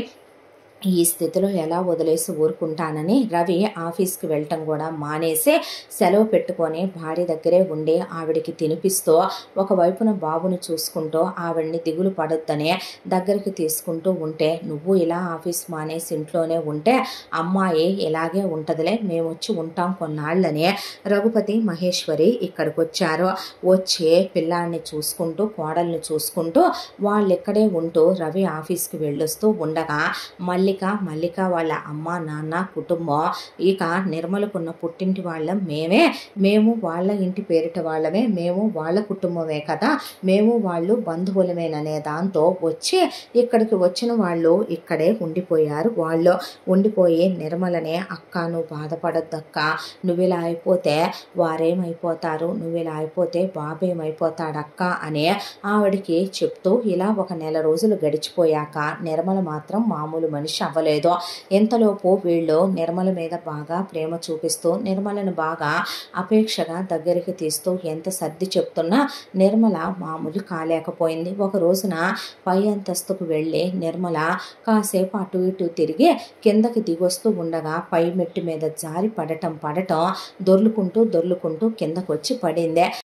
ఈ స్థితిలో ఎలా వదిలేసి ఊరుకుంటానని రవి ఆఫీస్కి వెళ్ళటం కూడా మానేసి సెలవు పెట్టుకొని భార్య దగ్గరే ఉండి ఆవిడికి తినిపిస్తూ ఒకవైపున బాబును చూసుకుంటూ ఆవిడ్ని దిగులు పడొద్దని దగ్గరికి తీసుకుంటూ ఉంటే, నువ్వు ఇలా ఆఫీస్ మానేసి ఇంట్లోనే ఉంటే అమ్మాయి ఇలాగే ఉంటదిలే, మేము వచ్చి ఉంటాం కొన్నాళ్ళని రఘుపతి మహేశ్వరి ఇక్కడికి వచ్చారు. వచ్చి పిల్లాడిని చూసుకుంటూ, కోడల్ని చూసుకుంటూ వాళ్ళు ఇక్కడే ఉంటూ రవి ఆఫీస్కి వెళ్ళొస్తూ ఉండగా మల్లిక వాళ్ళ అమ్మ నాన్న కుటుంబం, ఇక నిర్మలకున్న పుట్టింటి వాళ్ళం మేము వాళ్ళ ఇంటి పేరిట వాళ్ళమే, మేము వాళ్ళ కుటుంబమే కదా, మేము వాళ్ళు బంధువులమేననే దాంతో వచ్చి ఇక్కడికి వచ్చిన వాళ్ళు ఇక్కడే ఉండిపోయారు. వాళ్ళు ఉండిపోయి నిర్మలనే, అక్క నువ్వు బాధపడద్దక్క, నువ్వు ఇలా అయిపోతే వారేమైపోతారు, నువ్వు ఇలా అయిపోతే బాబేమైపోతాడక్క అని ఆవిడికి చెప్తూ ఇలా ఒక నెల రోజులు గడిచిపోయాక నిర్మల మాత్రం మామూలు మనిషి అవ్వలేదు. ఎంతలోపు వీళ్ళు నిర్మల మీద బాగా ప్రేమ చూపిస్తూ నిర్మలను బాగా అపేక్షగా దగ్గరికి తీస్తూ ఎంత సర్ది చెప్తున్నా నిర్మల మామూలు కాలేకపోయింది. ఒక రోజున పై అంతస్తుకు వెళ్ళి నిర్మల కాసేపు అటు ఇటు తిరిగి కిందకి దిగొస్తూ ఉండగా పై మెట్టు మీద జారి పడటం దొర్లుకుంటూ కిందకొచ్చి పడింది.